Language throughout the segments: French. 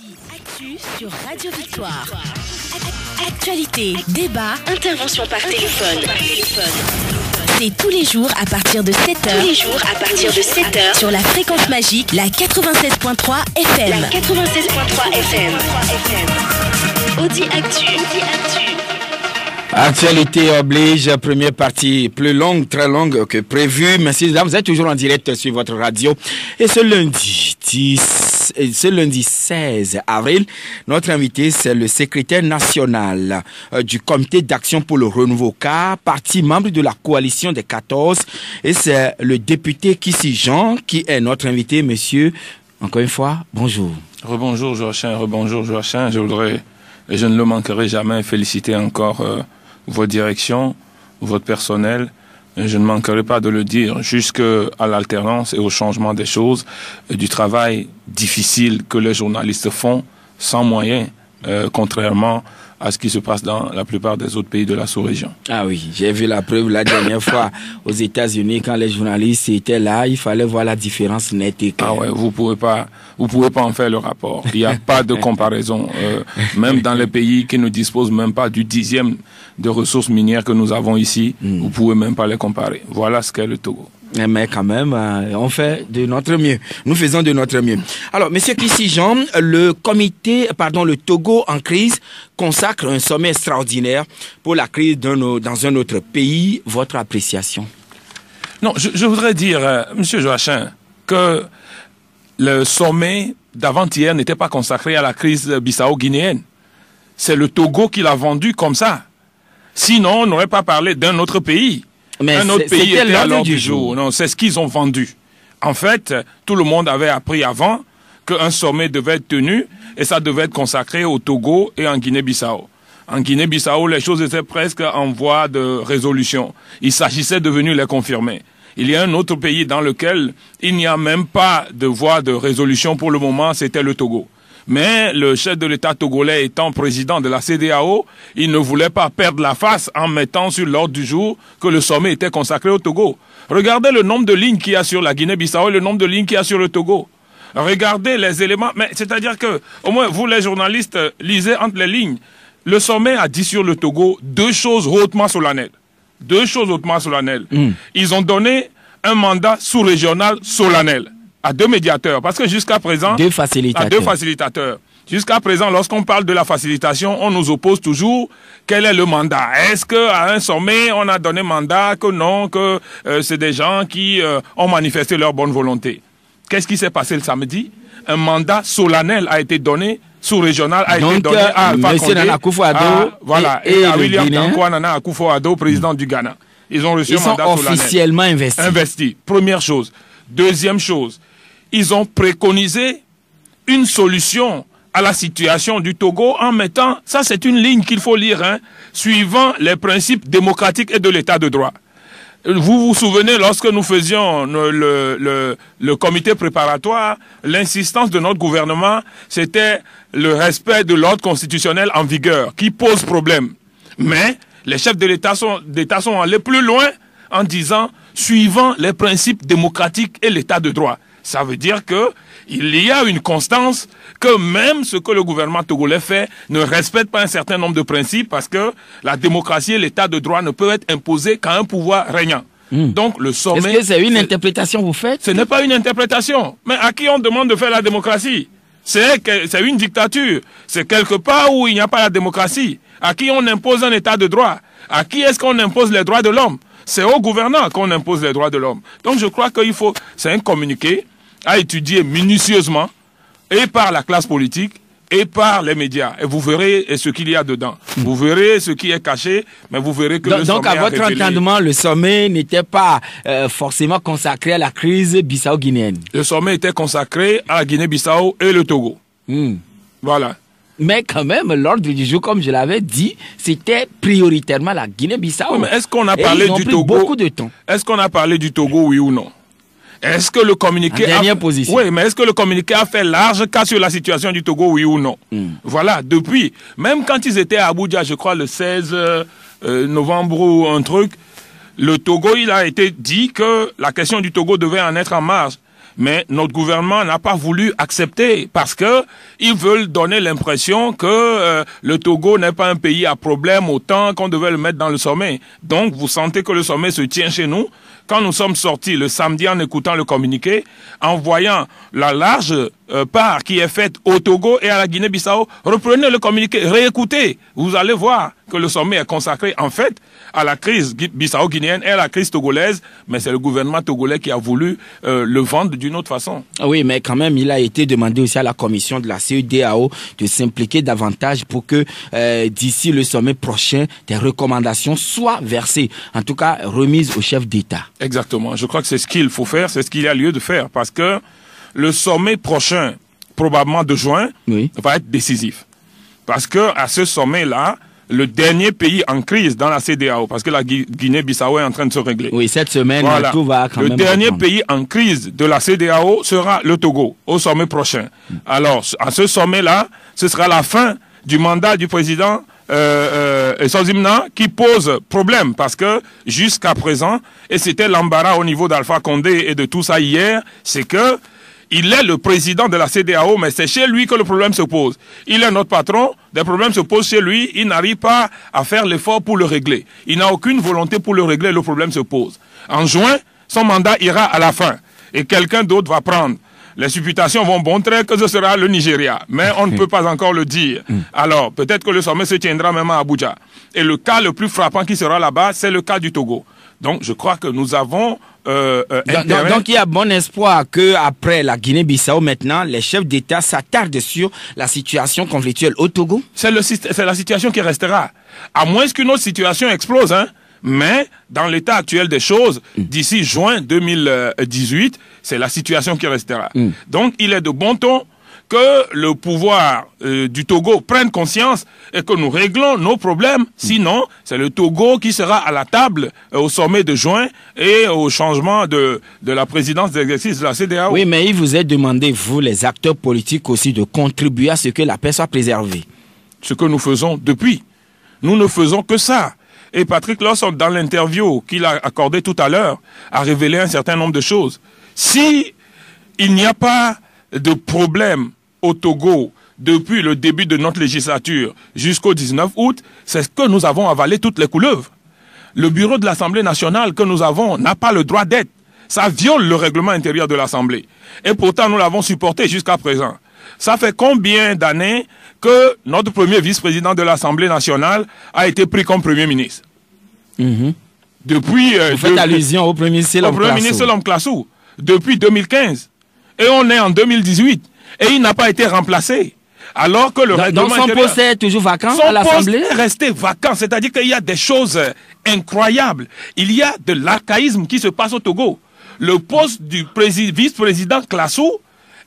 Actu sur Radio Victoire. Actualité, débat, intervention par téléphone. C'est tous les jours à partir de 7h. Sur la fréquence magique, la 96.3 FM. La 96.3 FM. Audi Actu. Actualité oblige, première partie plus longue, très longue que prévu. Merci, mesdames, vous êtes toujours en direct sur votre radio. Et ce lundi 16 avril, notre invité, c'est le secrétaire national du comité d'action pour le renouveau CAR, parti membre de la coalition des 14. Et c'est le député Kissi Jean qui est notre invité. Monsieur, encore une fois, bonjour. Rebonjour Joachim, Je voudrais, et je ne le manquerai jamais, féliciter encore votre direction, votre personnel. Et je ne manquerai pas de le dire, jusqu'à l'alternance et au changement des choses, du travail difficile que les journalistes font sans moyens, contrairement à ce qui se passe dans la plupart des autres pays de la sous-région. Ah oui, j'ai vu la preuve la dernière fois aux États-Unis, quand les journalistes étaient là, il fallait voir la différence nette et claire. Ah ouais, vous pouvez pas en faire le rapport. Il n'y a pas de comparaison. Même dans les pays qui ne disposent même pas du 10e de ressources minières que nous avons ici, vous pouvez même pas les comparer. Voilà ce qu'est le Togo. Mais quand même, on fait de notre mieux. Nous faisons de notre mieux. Alors, monsieur Kissi Jean, le Togo en crise consacre un sommet extraordinaire pour la crise dans un autre pays. Votre appréciation? Non, je voudrais dire, monsieur Joachim, que le sommet d'avant-hier n'était pas consacré à la crise bissau-guinéenne. C'est le Togo qui l'a vendu comme ça. Sinon, on n'aurait pas parlé d'un autre pays. Mais un autre pays était à l'ordre du jour. Non, c'est ce qu'ils ont vendu. En fait, tout le monde avait appris avant qu'un sommet devait être tenu et ça devait être consacré au Togo et en Guinée-Bissau. En Guinée-Bissau, les choses étaient presque en voie de résolution. Il s'agissait de venir les confirmer. Il y a un autre pays dans lequel il n'y a même pas de voie de résolution pour le moment, c'était le Togo. Mais le chef de l'État togolais étant président de la CEDEAO, il ne voulait pas perdre la face en mettant sur l'ordre du jour que le sommet était consacré au Togo. Regardez le nombre de lignes qu'il y a sur la Guinée-Bissau et le nombre de lignes qu'il y a sur le Togo. Regardez les éléments. Mais c'est-à-dire que, au moins, vous les journalistes, lisez entre les lignes. Le sommet a dit sur le Togo deux choses hautement solennelles. Ils ont donné un mandat sous-régional solennel à deux médiateurs, parce que jusqu'à présent... Deux facilitateurs. Jusqu'à présent, lorsqu'on parle de la facilitation, on nous oppose toujours quel est le mandat. Est-ce qu'à un sommet, on a donné mandat, que non, que c'est des gens qui ont manifesté leur bonne volonté? Qu'est-ce qui s'est passé le samedi? Un mandat solennel a été donné, sous-régional a été donné à Alpha Condé, et à William Danko Nana Akufo-Addo, président du Ghana. Ils ont reçu un mandat solennel. Ils sont officiellement investis. Première chose. Deuxième chose, ils ont préconisé une solution à la situation du Togo en mettant, ça c'est une ligne qu'il faut lire, suivant les principes démocratiques et de l'état de droit. Vous vous souvenez, lorsque nous faisions le comité préparatoire, l'insistance de notre gouvernement, c'était le respect de l'ordre constitutionnel en vigueur, qui pose problème. Mais les chefs de l'État sont allés plus loin en disant, suivant les principes démocratiques et l'état de droit. Ça veut dire qu'il y a une constance que même ce que le gouvernement togolais fait ne respecte pas un certain nombre de principes parce que la démocratie et l'état de droit ne peuvent être imposés qu'à un pouvoir régnant. Donc le sommet... Est-ce que c'est une interprétation que vous faites? Ce n'est pas une interprétation. Mais à qui on demande de faire la démocratie? C'est une dictature. C'est quelque part où il n'y a pas la démocratie. À qui on impose un état de droit? À qui est-ce qu'on impose les droits de l'homme? C'est aux gouvernants qu'on impose les droits de l'homme. Donc je crois qu'il faut... C'est un communiqué à étudier minutieusement et par la classe politique et par les médias. Et vous verrez ce qu'il y a dedans. Vous verrez ce qui est caché, mais vous verrez que le sommet donc à votre entendement, le sommet n'était pas forcément consacré à la crise bissau-guinéenne. Le sommet était consacré à la Guinée-Bissau et le Togo. Voilà. Mais quand même, l'ordre du jour, comme je l'avais dit, c'était prioritairement la Guinée-Bissau. Oui, mais est-ce qu'on a parlé du Togo? Beaucoup de temps. Est-ce qu'on a parlé du Togo, oui ou non? Est-ce que le communiqué Oui, mais est-ce que le communiqué a fait large cas sur la situation du Togo, oui ou non? Voilà, depuis, même quand ils étaient à Abuja, je crois le 16 novembre ou un truc, le Togo, il a été dit que la question du Togo devait en être en marge. Mais notre gouvernement n'a pas voulu accepter parce que ils veulent donner l'impression que le Togo n'est pas un pays à problème autant qu'on devait le mettre dans le sommet. Donc, vous sentez que le sommet se tient chez nous. Quand nous sommes sortis le samedi en écoutant le communiqué, en voyant la large part qui est faite au Togo et à la Guinée-Bissau, reprenez le communiqué, réécoutez. Vous allez voir que le sommet est consacré en fait à la crise bissau-guinéenne et à la crise togolaise, mais c'est le gouvernement togolais qui a voulu le vendre d'une autre façon. Oui, mais quand même, il a été demandé aussi à la commission de la CEDEAO de s'impliquer davantage pour que d'ici le sommet prochain, des recommandations soient versées, en tout cas remises au chef d'État. Exactement. Je crois que c'est ce qu'il faut faire, c'est ce qu'il y a lieu de faire, parce que le sommet prochain, probablement de juin, va être décisif. Parce que à ce sommet-là, le dernier pays en crise dans la CEDEAO, parce que la Guinée-Bissau est en train de se régler. Oui, cette semaine, voilà. Tout va quand même... Le dernier pays en crise de la CEDEAO sera le Togo, au sommet prochain. Alors, à ce sommet-là, ce sera la fin du mandat du président Sozimna qui pose problème, parce que jusqu'à présent, et c'était l'embarras au niveau d'Alpha Condé et de tout ça hier, c'est que il est le président de la CEDEAO, mais c'est chez lui que le problème se pose. Il est notre patron, des problèmes se posent chez lui, il n'arrive pas à faire l'effort pour le régler. Il n'a aucune volonté pour le régler, le problème se pose. En juin, son mandat ira à la fin, et quelqu'un d'autre va prendre. Les supputations vont montrer que ce sera le Nigeria, mais on ne peut pas encore le dire. Alors, peut-être que le sommet se tiendra même à Abuja. Et le cas le plus frappant qui sera là-bas, c'est le cas du Togo. Donc, je crois que nous avons... donc, il y a bon espoir qu'après la Guinée-Bissau, maintenant, les chefs d'État s'attardent sur la situation conflictuelle au Togo. C'est la situation qui restera. À moins qu'une autre situation explose, hein. Mais, dans l'état actuel des choses, d'ici juin 2018, c'est la situation qui restera. Donc, il est de bon ton que le pouvoir du Togo prenne conscience et que nous réglons nos problèmes. Sinon, c'est le Togo qui sera à la table au sommet de juin et au changement de la présidence d'exercice de la CEDEAO. Oui, mais il vous est demandé, vous, les acteurs politiques aussi, de contribuer à ce que la paix soit préservée. Ce que nous faisons depuis. Nous ne faisons que ça. Et Patrick Lawson, dans l'interview qu'il a accordée tout à l'heure, a révélé un certain nombre de choses. Si il n'y a pas de problème au Togo depuis le début de notre législature jusqu'au 19 août, c'est que nous avons avalé toutes les couleuvres. Le bureau de l'Assemblée nationale que nous avons n'a pas le droit d'être. Ça viole le règlement intérieur de l'Assemblée. Et pourtant, nous l'avons supporté jusqu'à présent. Ça fait combien d'années que notre premier vice-président de l'Assemblée nationale a été pris comme premier ministre? Depuis... Vous faites allusion au premier ministre Lom Klassou. Depuis 2015. Et on est en 2018. Et il n'a pas été remplacé. Alors que le règlement intérieur... Donc son poste est toujours vacant à l'Assemblée? Son poste est resté vacant. C'est-à-dire qu'il y a des choses incroyables. Il y a de l'archaïsme qui se passe au Togo. Le poste du vice-président Klassou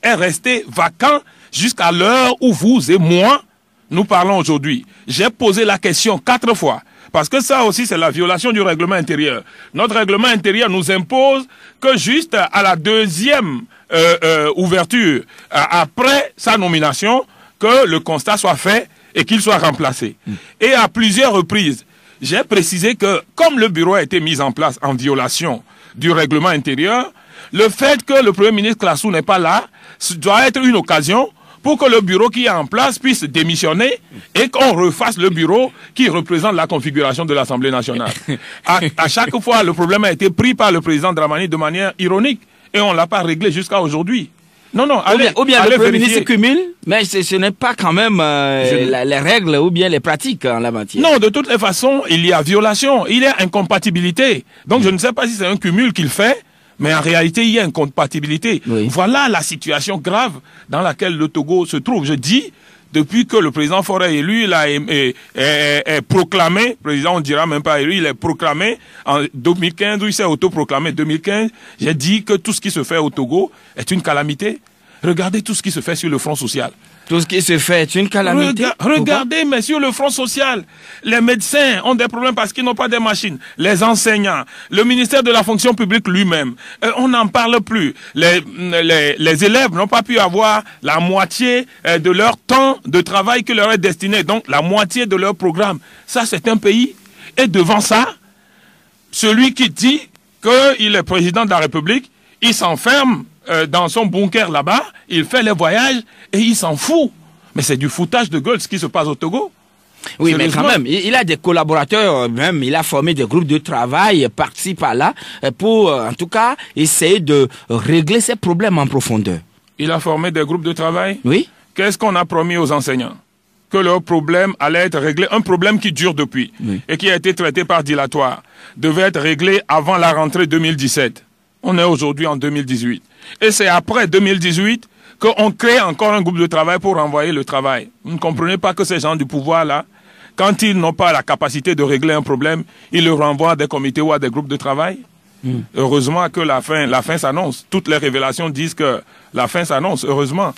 est resté vacant jusqu'à l'heure où vous et moi, nous parlons aujourd'hui. J'ai posé la question 4 fois. Parce que ça aussi, c'est la violation du règlement intérieur. Notre règlement intérieur nous impose que juste à la deuxième ouverture, après sa nomination, que le constat soit fait et qu'il soit remplacé. Et à plusieurs reprises, j'ai précisé que, comme le bureau a été mis en place en violation du règlement intérieur, le fait que le Premier ministre Klassou n'est pas là doit être une occasion pour que le bureau qui est en place puisse démissionner et qu'on refasse le bureau qui représente la configuration de l'Assemblée nationale. À chaque fois, le problème a été pris par le président Dramani de manière ironique et on ne l'a pas réglé jusqu'à aujourd'hui. Non, non, allez, ou bien allez le Premier vérifier. ministre cumule, mais ce n'est pas quand même les règles ou bien les pratiques en la matière. Non, de toutes les façons, il y a violation, il y a incompatibilité. Donc je ne sais pas si c'est un cumul qu'il fait, mais en réalité, il y a incompatibilité. Oui. Voilà la situation grave dans laquelle le Togo se trouve. Je dis, depuis que le président Faure est élu, il est proclamé, président on dira même pas élu, il est proclamé en 2015, où il s'est autoproclamé 2015, j'ai dit que tout ce qui se fait au Togo est une calamité. Regardez tout ce qui se fait sur le front social. Tout ce qui se fait est une calamité. Regardez, mais sur le front social, les médecins ont des problèmes parce qu'ils n'ont pas de machines. Les enseignants, le ministère de la fonction publique lui-même, on n'en parle plus. Les élèves n'ont pas pu avoir la moitié de leur temps de travail qui leur est destiné, donc la moitié de leur programme. Ça, c'est un pays. Et devant ça, celui qui dit qu'il est président de la République, il s'enferme dans son bunker là-bas, il fait les voyages et il s'en fout. Mais c'est du foutage de gueule ce qui se passe au Togo. Oui, mais quand même, il a des collaborateurs, même, il a formé des groupes de travail par-ci, par-là, pour, en tout cas, essayer de régler ces problèmes en profondeur. Il a formé des groupes de travail? Oui. Qu'est-ce qu'on a promis aux enseignants? Que leur problème allait être réglé, un problème qui dure depuis, et qui a été traité par dilatoire, devait être réglé avant la rentrée 2017. On est aujourd'hui en 2018. Et c'est après 2018 qu'on crée encore un groupe de travail pour renvoyer le travail. Vous ne comprenez pas que ces gens du pouvoir-là, quand ils n'ont pas la capacité de régler un problème, ils le renvoient à des comités ou à des groupes de travail. Heureusement que la fin s'annonce. Toutes les révélations disent que la fin s'annonce, heureusement.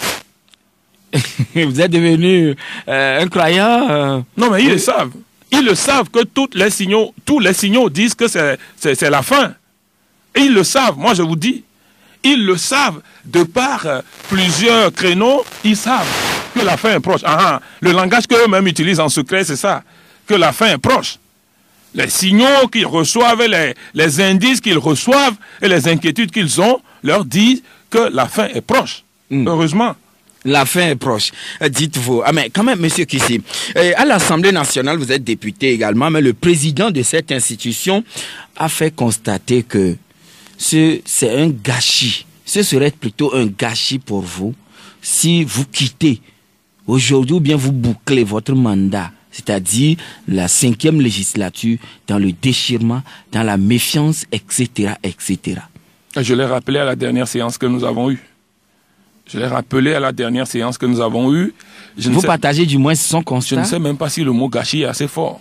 Vous êtes devenu un croyant Non, mais ils le savent. Ils le savent que tous les signaux disent que c'est la fin. Et ils le savent, moi je vous dis. Ils le savent, de par plusieurs créneaux, ils savent que la fin est proche. Le langage qu'eux-mêmes utilisent en secret, c'est ça, que la fin est proche. Les signaux qu'ils reçoivent, les indices qu'ils reçoivent et les inquiétudes qu'ils ont leur disent que la fin est proche. Heureusement. La fin est proche, dites-vous. Ah, mais quand même, monsieur Kissi, à l'Assemblée nationale, vous êtes député également, mais le président de cette institution a fait constater que c'est un gâchis. Ce serait plutôt un gâchis pour vous si vous quittez aujourd'hui ou bien vous bouclez votre mandat, c'est-à-dire la 5e législature, dans le déchirement, dans la méfiance, etc., etc. Je l'ai rappelé à la dernière séance que nous avons eue. Vous partagez du moins son constat? Je ne sais même pas si le mot gâchis est assez fort.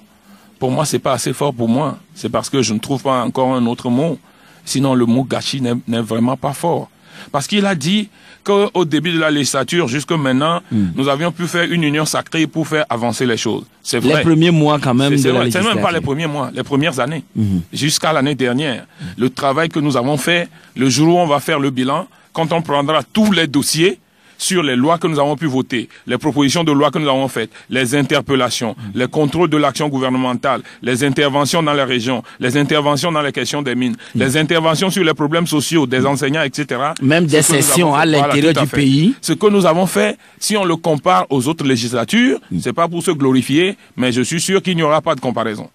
Pour moi, c'est pas assez fort pour moi. C'est parce que je ne trouve pas encore un autre mot. Sinon, le mot gâchis n'est vraiment pas fort. Parce qu'il a dit qu'au début de la législature, jusque maintenant, nous avions pu faire une union sacrée pour faire avancer les choses. C'est vrai. Les premiers mois quand même de la législature. C'est même pas les premiers mois, les premières années. Jusqu'à l'année dernière. Le travail que nous avons fait, le jour où on va faire le bilan, quand on prendra tous les dossiers sur les lois que nous avons pu voter, les propositions de loi que nous avons faites, les interpellations, les contrôles de l'action gouvernementale, les interventions dans les régions, les interventions dans les questions des mines, les interventions sur les problèmes sociaux des enseignants, etc. Même des sessions à l'intérieur du pays. Ce que nous avons fait, si on le compare aux autres législatures, c'est pas pour se glorifier, mais je suis sûr qu'il n'y aura pas de comparaison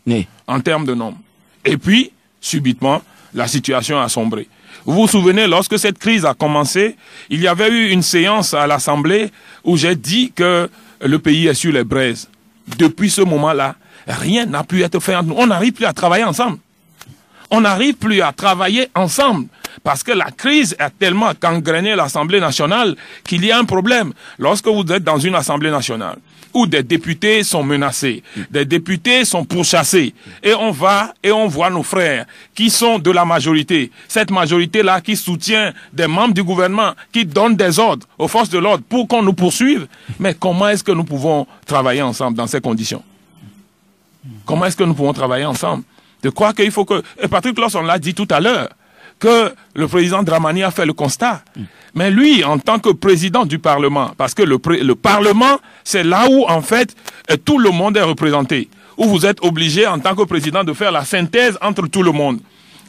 en termes de nombre. Et puis, subitement, la situation a sombré. Vous vous souvenez, lorsque cette crise a commencé, il y avait eu une séance à l'Assemblée où j'ai dit que le pays est sur les braises. Depuis ce moment-là, rien n'a pu être fait entre nous. On n'arrive plus à travailler ensemble. On n'arrive plus à travailler ensemble parce que la crise a tellement gangréné l'Assemblée nationale qu'il y a un problème. Lorsque vous êtes dans une Assemblée nationale où des députés sont menacés, des députés sont pourchassés, et on va et on voit nos frères qui sont de la majorité, cette majorité-là qui soutient des membres du gouvernement, qui donne des ordres aux forces de l'ordre pour qu'on nous poursuive. Mais comment est-ce que nous pouvons travailler ensemble dans ces conditions? Comment est-ce que nous pouvons travailler ensemble? Je crois qu'il faut que... Et Patrick Lawson l'a dit tout à l'heure, que le président Dramani a fait le constat. Mais lui, en tant que président du Parlement, parce que le Parlement, c'est là où, en fait, tout le monde est représenté, où vous êtes obligé, en tant que président, de faire la synthèse entre tout le monde.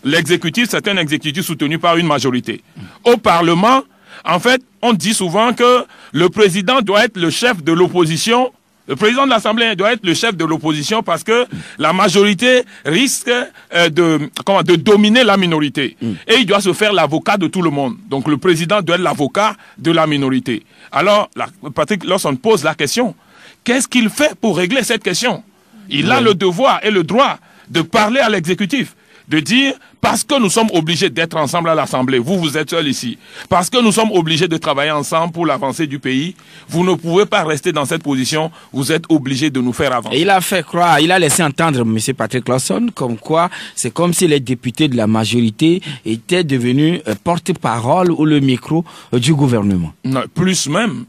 L'exécutif, c'est un exécutif soutenu par une majorité. Au Parlement, en fait, on dit souvent que le président doit être le chef de l'opposition. Le président de l'Assemblée doit être le chef de l'opposition parce que la majorité risque de dominer la minorité. Et il doit se faire l'avocat de tout le monde. Donc le président doit être l'avocat de la minorité. Alors, Patrick Lawson pose la question. Qu'est-ce qu'il fait pour régler cette question? Il a le devoir et le droit de parler à l'exécutif, de dire, parce que nous sommes obligés d'être ensemble à l'Assemblée, vous êtes seuls ici, parce que nous sommes obligés de travailler ensemble pour l'avancée du pays, vous ne pouvez pas rester dans cette position, vous êtes obligés de nous faire avancer. Et il a fait croire, il a laissé entendre M. Patrick Lawson comme quoi c'est comme si les députés de la majorité étaient devenus porte-parole ou le micro du gouvernement. Non, plus même,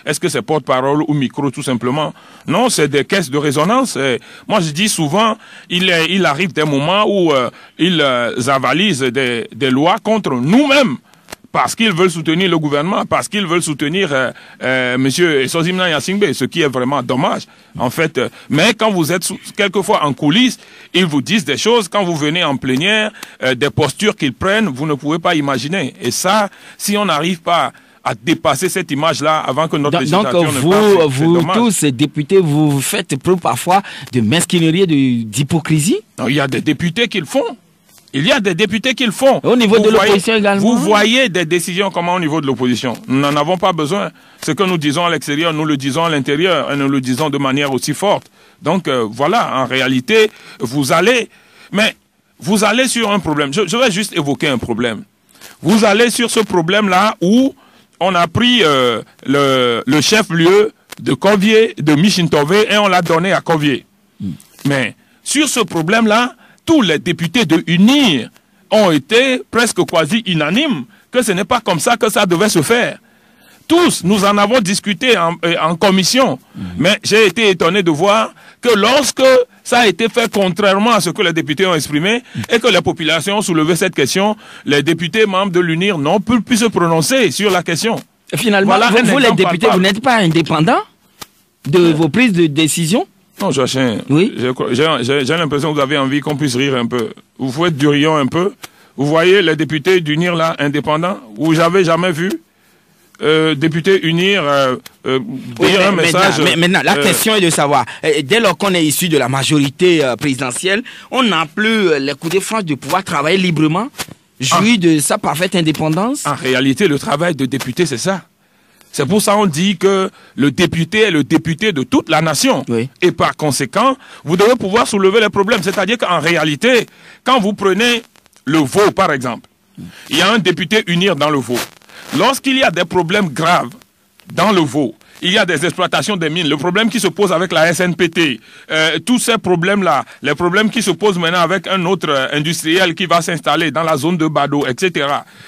est-ce que c'est porte-parole ou micro tout simplement? Non, c'est des caisses de résonance. Moi, je dis souvent, il arrive des moments où ils avalisent des lois contre nous-mêmes. parce qu'ils veulent soutenir le gouvernement, parce qu'ils veulent soutenir Monsieur Sozimna Yassingbe, ce qui est vraiment dommage, en fait. Mais quand vous êtes quelquefois en coulisses, ils vous disent des choses. Quand vous venez en plénière, des postures qu'ils prennent, vous ne pouvez pas imaginer. Et ça, si on n'arrive pas à dépasser cette image-là avant que notre législature ne passe, vous tous, députés, vous faites preuve parfois de mesquinerie, d'hypocrisie? Il y a des députés qui le font. Il y a des députés qui le font. Au niveau de l'opposition également. Vous voyez des décisions comment au niveau de l'opposition. Nous n'en avons pas besoin. Ce que nous disons à l'extérieur, nous le disons à l'intérieur et nous le disons de manière aussi forte. Donc voilà, en réalité, vous allez sur un problème. Je vais juste évoquer un problème. Vous allez sur ce problème-là où on a pris le chef-lieu de Kovié, de Michintove, et on l'a donné à Kovié. Mais sur ce problème-là, tous les députés de UNIR ont été presque quasi unanimes que ce n'est pas comme ça que ça devait se faire. Tous, nous en avons discuté en commission, mais j'ai été étonné de voir que lorsque ça a été fait contrairement à ce que les députés ont exprimé et que les populations ont soulevé cette question, les députés membres de l'UNIR n'ont pu se prononcer sur la question. Finalement, voilà vous les députés, vous n'êtes pas indépendants de vos prises de décision? Non, Joachim, oui? J'ai l'impression que vous avez envie qu'on puisse rire un peu. Vous faites du rion un peu. Vous voyez les députés d'UNIR là, indépendants, vous n'avez jamais vu député UNIR dire un message. Maintenant, la question est de savoir, dès lors qu'on est issu de la majorité présidentielle, on n'a plus les coups de franche de pouvoir travailler librement, jouir de sa parfaite indépendance? En réalité, le travail de député, c'est ça. C'est pour ça qu'on dit que le député est le député de toute la nation. Oui. Et par conséquent, vous devez pouvoir soulever les problèmes. C'est-à-dire qu'en réalité, quand vous prenez le Vaud, par exemple, il y a un député UNIR dans le Vaud. Lorsqu'il y a des problèmes graves dans le Vaud, il y a des exploitations des mines, le problème qui se pose avec la SNPT, tous ces problèmes-là, les problèmes qui se posent maintenant avec un autre industriel qui va s'installer dans la zone de Bado, etc.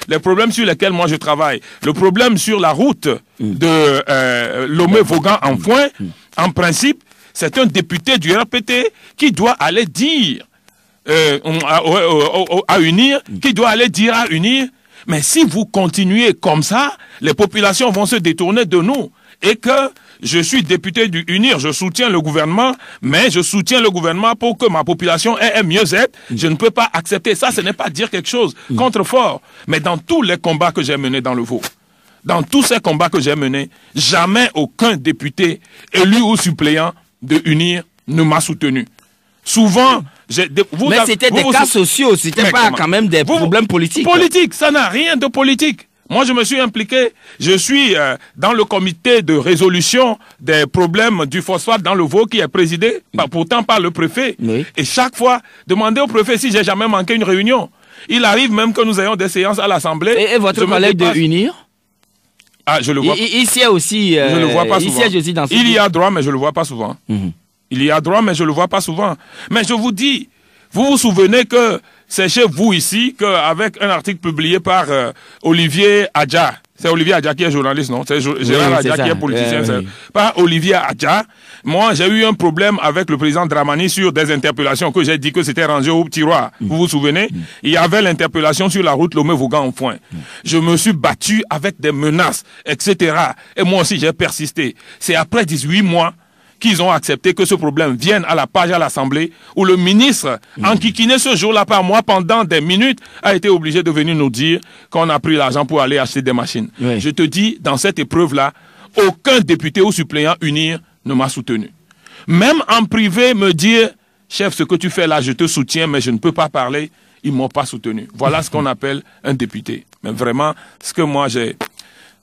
Les problèmes sur lesquels moi je travaille, le problème sur la route de Lomé-Vaughan en Foin, en principe, c'est un député du RPT qui doit aller dire à UNIR, qui doit aller dire à UNIR, mais si vous continuez comme ça, les populations vont se détourner de nous. Et que je suis député du UNIR, je soutiens le gouvernement, mais je soutiens le gouvernement pour que ma population ait mieux être. Je ne peux pas accepter ça, ce n'est pas dire quelque chose contre fort. Mais dans tous les combats que j'ai menés dans le Vaud, dans tous ces combats que j'ai menés, jamais aucun député élu ou suppléant de UNIR ne m'a soutenu. Souvent, mais c'était des cas sociaux, c'était pas quand même des problèmes politiques. Politique, ça n'a rien de politique. Moi, je me suis impliqué, je suis dans le comité de résolution des problèmes du phosphate dans le Vaud qui est présidé pourtant par le préfet. Oui. Et chaque fois, demandez au préfet si j'ai jamais manqué une réunion. Il arrive même que nous ayons des séances à l'Assemblée. Et votre collègue de UNIR? Ah, je le vois. Il siège aussi. Je le vois pas souvent. Aussi dans il y a droit, mais je le vois pas souvent. Il y a droit, mais je le vois pas souvent. Mais je vous dis, vous vous souvenez que c'est chez vous ici qu'avec un article publié par Olivier Adja, c'est Olivier Adja qui est journaliste, non? C'est Gérard Adja qui est politicien. Oui. Par Olivier Adja, moi j'ai eu un problème avec le président Dramani sur des interpellations que j'ai dit que c'était rangé au tiroir. Vous vous souvenez? Il y avait l'interpellation sur la route Lomé-Vaughan en Foin. Je me suis battu avec des menaces, etc. Et moi aussi j'ai persisté. C'est après 18 mois qu'ils ont accepté que ce problème vienne à la page à l'Assemblée, où le ministre, enquiquiné ce jour-là par moi pendant des minutes, a été obligé de venir nous dire qu'on a pris l'argent pour aller acheter des machines. Oui. Je te dis, dans cette épreuve-là, aucun député ou suppléant UNIR ne m'a soutenu. Même en privé, me dire, chef, ce que tu fais là, je te soutiens, mais je ne peux pas parler, ils ne m'ont pas soutenu. Voilà ce qu'on appelle un député. Mais vraiment, ce que moi j'ai...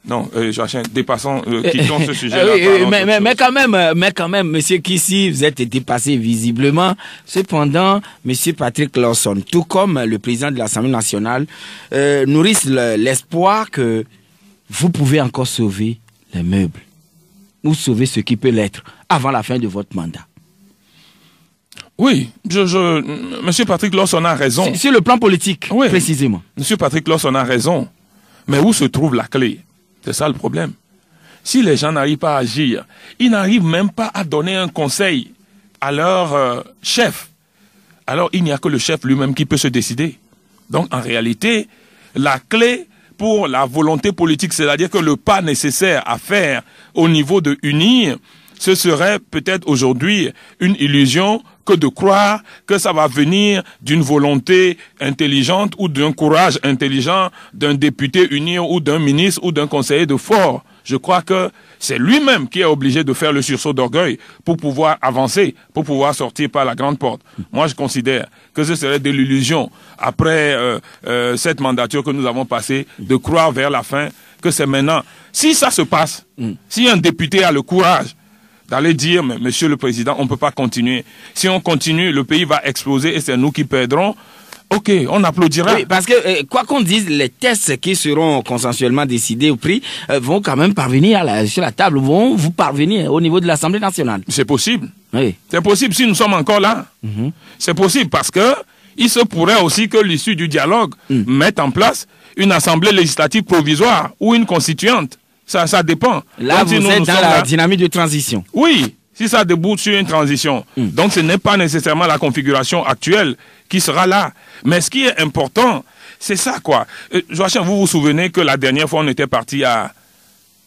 Non, Joachim, dépassons, quittons ce sujet-là. Mais quand même, monsieur Kissi, vous êtes dépassé visiblement. Cependant, monsieur Patrick Lawson, tout comme le président de l'Assemblée nationale, nourrissent l'espoir que vous pouvez encore sauver les meubles ou sauver ce qui peut l'être avant la fin de votre mandat. Oui, monsieur Patrick Lawson a raison. Sur le plan politique, oui, précisément. Monsieur Patrick Lawson a raison. Mais où se trouve la clé? C'est ça le problème. Si les gens n'arrivent pas à agir, ils n'arrivent même pas à donner un conseil à leur chef. Alors il n'y a que le chef lui-même qui peut se décider. Donc en réalité, la clé pour la volonté politique, c'est-à-dire que le pas nécessaire à faire au niveau de unir, ce serait peut-être aujourd'hui une illusion que de croire que ça va venir d'une volonté intelligente ou d'un courage intelligent d'un député unir ou d'un ministre ou d'un conseiller de fort. Je crois que c'est lui-même qui est obligé de faire le sursaut d'orgueil pour pouvoir avancer, pour pouvoir sortir par la grande porte. Moi, je considère que ce serait de l'illusion, après cette mandature que nous avons passée, de croire vers la fin que c'est maintenant. Si ça se passe, si un député a le courage d'aller dire, mais monsieur le président, on ne peut pas continuer. Si on continue, le pays va exploser et c'est nous qui perdrons. Ok, on applaudira. Oui, parce que, quoi qu'on dise, les tests qui seront consensuellement décidés au prix vont quand même parvenir sur la table, vont vous parvenir au niveau de l'Assemblée nationale. C'est possible. Oui. C'est possible si nous sommes encore là. C'est possible parce que il se pourrait aussi que l'issue du dialogue mette en place une assemblée législative provisoire ou une constituante. Ça dépend. Là, vous êtes dans la dynamique de transition. Oui, si ça débouche sur une transition. Donc, ce n'est pas nécessairement la configuration actuelle qui sera là. Mais ce qui est important, c'est ça, quoi. Joachim, vous vous souvenez que la dernière fois, on était parti à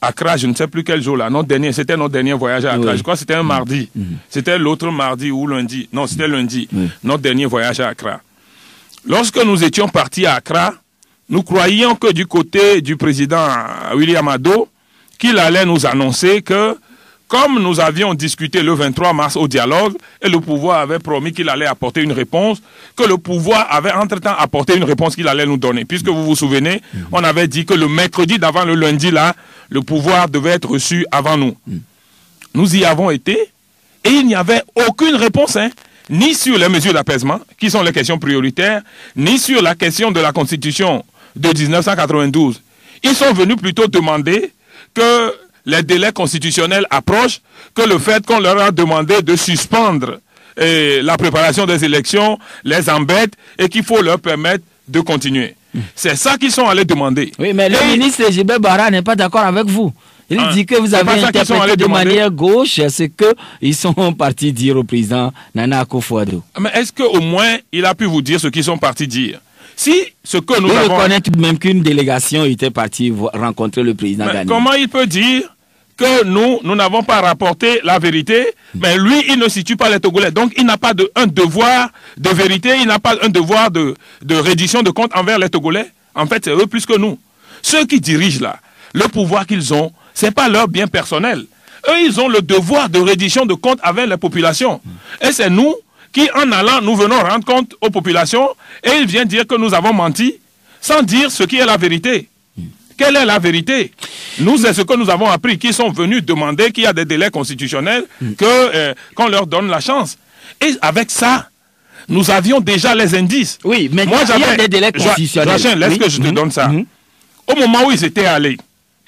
Accra, je ne sais plus quel jour, là. C'était notre dernier voyage à Accra. Oui. Je crois que c'était un mardi. C'était l'autre mardi ou lundi. Non, c'était lundi. Notre dernier voyage à Accra. Lorsque nous étions partis à Accra, nous croyions que du côté du président William Addo, qu'il allait nous annoncer que, comme nous avions discuté le 23 mars au dialogue, et le pouvoir avait promis qu'il allait apporter une réponse, que le pouvoir avait entre-temps apporté une réponse qu'il allait nous donner. Puisque vous vous souvenez, on avait dit que le mercredi d'avant le lundi, là, le pouvoir devait être reçu avant nous. Nous y avons été, et il n'y avait aucune réponse, ni sur les mesures d'apaisement, qui sont les questions prioritaires, ni sur la question de la Constitution de 1992. Ils sont venus plutôt demander que les délais constitutionnels approchent, que le fait qu'on leur a demandé de suspendre la préparation des élections les embête et qu'il faut leur permettre de continuer. C'est ça qu'ils sont allés demander. Oui, mais le ministre Gilbert Barra n'est pas d'accord avec vous. Il dit que vous avez interprété de manière gauche ce qu'ils sont partis dire au président Nana Akufo-Addo. Mais est-ce qu'au moins il a pu vous dire ce qu'ils sont partis dire? Si ce que nous avons... Vous reconnaissez tout de même qu'une délégation était partie rencontrer le président Ghanéen. Comment il peut dire que nous n'avons pas rapporté la vérité, mais lui, il ne situe pas les Togolais. Donc, il n'a pas un devoir de vérité, il n'a pas un devoir de reddition de compte envers les Togolais. En fait, c'est eux plus que nous. Ceux qui dirigent là, le pouvoir qu'ils ont, ce n'est pas leur bien personnel. Eux, ils ont le devoir de reddition de compte avec les populations. Et c'est nous qui, en allant, nous venons rendre compte aux populations et ils viennent dire que nous avons menti sans dire ce qui est la vérité. Quelle est la vérité? Nous, c'est ce que nous avons appris, qu'ils sont venus demander qu'il y a des délais constitutionnels, qu'on leur donne la chance. Et avec ça, nous avions déjà les indices. Oui, mais moi, il y a des délais constitutionnels. Joachim, laisse que je te donne ça. Au moment où ils étaient allés,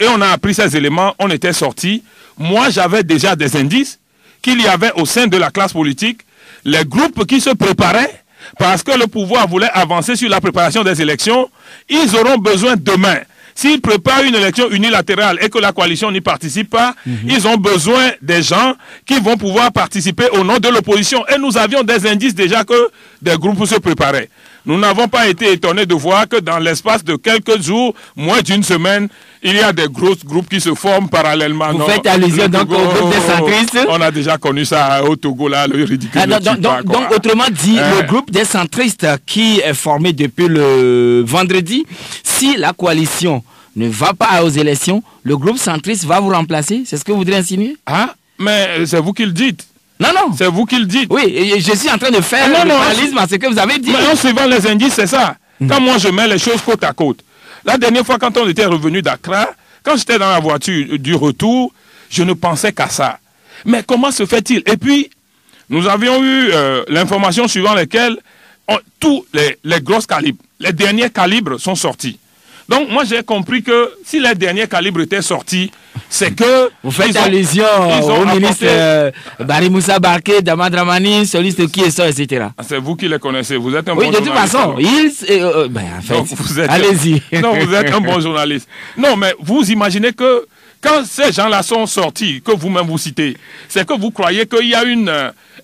et on a appris ces éléments, on était sortis, moi, j'avais déjà des indices qu'il y avait au sein de la classe politique les groupes qui se préparaient parce que le pouvoir voulait avancer sur la préparation des élections. Ils auront besoin demain. S'ils préparent une élection unilatérale et que la coalition n'y participe pas, ils ont besoin des gens qui vont pouvoir participer au nom de l'opposition. Et nous avions des indices déjà que des groupes se préparaient. Nous n'avons pas été étonnés de voir que dans l'espace de quelques jours, moins d'une semaine, il y a des gros groupes qui se forment parallèlement. Vous faites allusion donc au groupe des centristes? On a déjà connu ça au Togo, là, le ridicule. Donc, autrement dit, le groupe des centristes qui est formé depuis le vendredi, si la coalition ne va pas aux élections, le groupe centriste va vous remplacer? C'est ce que vous voudrez insinuer? Ah, mais c'est vous qui le dites. Non, non. C'est vous qui le dites. Oui, et je suis en train de faire le parallélisme à ce que vous avez dit. Mais en suivant les indices, c'est ça. Quand moi je mets les choses côte à côte. La dernière fois, quand on était revenu d'Accra, quand j'étais dans la voiture du retour, je ne pensais qu'à ça. Mais comment se fait-il? Et puis, nous avions eu l'information suivant laquelle tous les grosses calibres, les derniers calibres sont sortis. Donc, moi, j'ai compris que si les derniers calibres étaient sortis, c'est que... Vous faites allusion au ministre Barry Moussa Barké, Dama Dramani, soliste qui est ça, etc. C'est vous qui les connaissez. Vous êtes un bon journaliste. Oui, de toute façon, allez-y. Non, vous êtes un bon journaliste. Non, mais vous imaginez que quand ces gens-là sont sortis, que vous-même vous citez, c'est que vous croyez qu'il y a une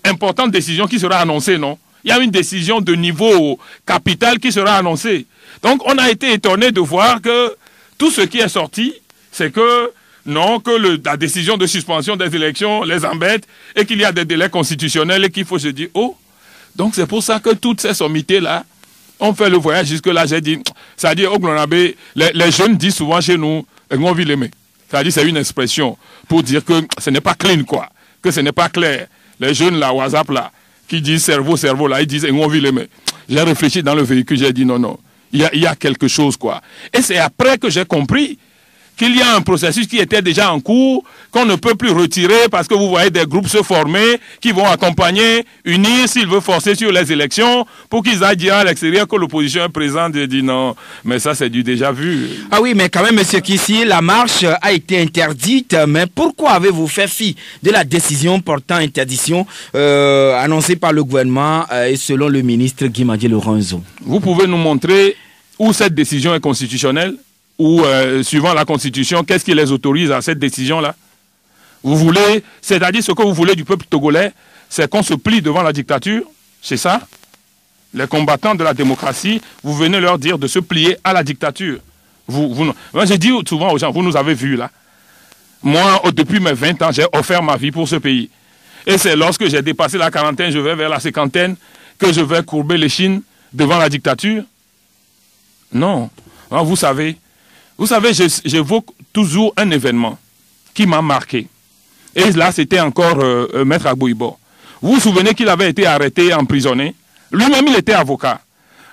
importante décision qui sera annoncée, non? Il y a une décision de niveau capital qui sera annoncée. Donc, on a été étonné de voir que Tout ce qui est sorti, c'est que non, que la décision de suspension des élections les embête et qu'il y a des délais constitutionnels et qu'il faut se dire, oh, donc c'est pour ça que toutes ces sommités-là ont fait le voyage jusque-là. J'ai dit, c'est-à-dire, au Glonabé, les jeunes disent souvent chez nous, on vit l'aimer. C'est-à-dire, c'est une expression pour dire que ce n'est pas clean, quoi, que ce n'est pas clair. Les jeunes là, WhatsApp là, qui disent cerveau, là, ils disent, on vit l'aimer. J'ai réfléchi dans le véhicule, j'ai dit, non, il y a quelque chose, quoi. Et c'est après que j'ai compris qu'il y a un processus qui était déjà en cours, qu'on ne peut plus retirer parce que vous voyez des groupes se former, qui vont accompagner, unir s'ils veulent forcer sur les élections, pour qu'ils aillent dire à l'extérieur que l'opposition est présente. Je dis non, mais ça c'est du déjà vu. Ah oui, mais quand même, monsieur Kissi, la marche a été interdite, mais pourquoi avez-vous fait fi de la décision portant interdiction annoncée par le gouvernement et selon le ministre Guy-Madié Laurenzo? Vous pouvez nous montrer où cette décision est constitutionnelle? Ou suivant la Constitution, qu'est-ce qui les autorise à cette décision-là? Vous voulez, c'est-à-dire ce que vous voulez du peuple togolais, c'est qu'on se plie devant la dictature, c'est ça? Les combattants de la démocratie, vous venez leur dire de se plier à la dictature. Moi, j'ai dit souvent aux gens, vous nous avez vus là. Moi, depuis mes 20 ans, j'ai offert ma vie pour ce pays. Et c'est lorsque j'ai dépassé la quarantaine, je vais vers la cinquantaine, que je vais courber l'échine devant la dictature? Non. Alors, vous savez, j'évoque toujours un événement qui m'a marqué. Et là, c'était encore Maître Agbouibo. Vous vous souvenez qu'il avait été arrêté et emprisonné? Lui-même, il était avocat.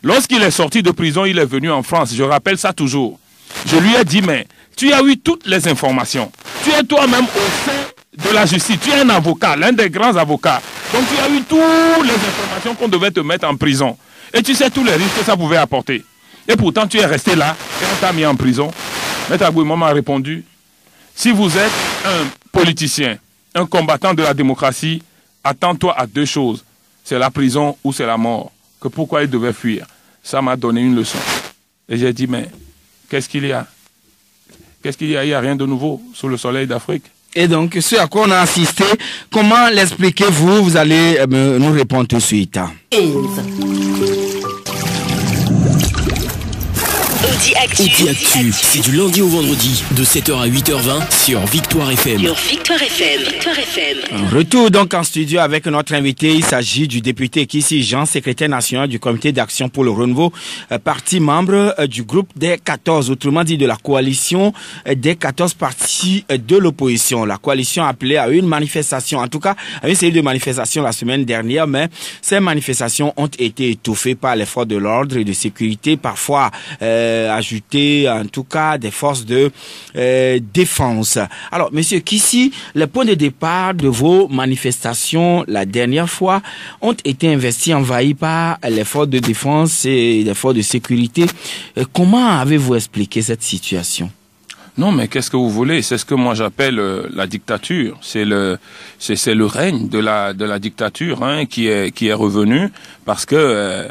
Lorsqu'il est sorti de prison, il est venu en France. Je rappelle ça toujours. Je lui ai dit, mais tu as eu toutes les informations. Tu es toi-même au sein de la justice. Tu es un avocat, l'un des grands avocats. Donc tu as eu toutes les informations qu'on devait te mettre en prison. Et tu sais tous les risques que ça pouvait apporter. Et pourtant, tu es resté là et on t'a mis en prison. Maître Agbouibo m'a répondu, si vous êtes un politicien, un combattant de la démocratie, attends-toi à deux choses. C'est la prison ou c'est la mort. Que pourquoi il devait fuir? Ça m'a donné une leçon. Et j'ai dit, mais qu'est-ce qu'il y a? Qu'est-ce qu'il y a? Il n'y a rien de nouveau sous le soleil d'Afrique. Et donc, ce à quoi on a assisté, comment l'expliquez-vous? Vous allez nous répondre tout de suite. Audi Actu, c'est du lundi au vendredi de 7h à 8h20 sur Victoire FM. Retour donc en studio avec notre invité. Il s'agit du député Kissi Jean, secrétaire national du comité d'action pour le renouveau, parti membre du groupe des 14, autrement dit de la coalition des 14 partis de l'opposition. La coalition a appelé à une manifestation, en tout cas à une série de manifestations la semaine dernière, mais ces manifestations ont été étouffées par les forces de l'ordre et de sécurité, parfois ajouter en tout cas des forces de défense. Alors, monsieur Kissi, les points de départ de vos manifestations la dernière fois ont été investis, envahis par les forces de défense et les forces de sécurité. Comment avez-vous expliqué cette situation? Non, mais qu'est-ce que vous voulez? C'est ce que moi j'appelle la dictature. C'est le règne de la dictature qui est revenu parce que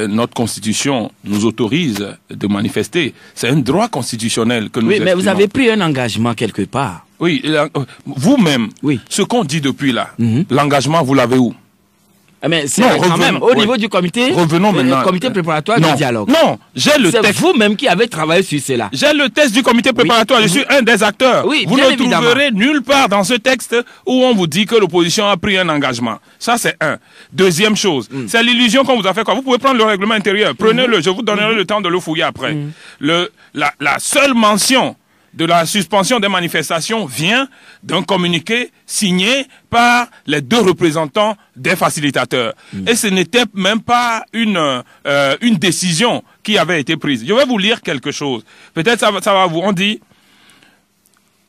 notre constitution nous autorise de manifester. C'est un droit constitutionnel que nous Oui, mais vous avez pris un engagement quelque part. Oui, vous-même, oui. Ce qu'on dit depuis là, l'engagement, vous l'avez où? Mais c'est quand même au niveau du comité. Revenons maintenant. Comité préparatoire du dialogue. Non, j'ai le texte. C'est vous-même qui avez travaillé sur cela. J'ai le texte du comité préparatoire. Je suis un des acteurs. Oui, vous ne trouverez nulle part dans ce texte où on vous dit que l'opposition a pris un engagement. Ça, c'est un. Deuxième chose, c'est l'illusion qu'on vous a fait. Quoi. Vous pouvez prendre le règlement intérieur. Prenez-le. Je vous donnerai le temps de le fouiller après. La seule mention de la suspension des manifestations vient d'un communiqué signé par les deux représentants des facilitateurs. Et ce n'était même pas une décision qui avait été prise. Je vais vous lire quelque chose. Peut-être ça va vous... On dit,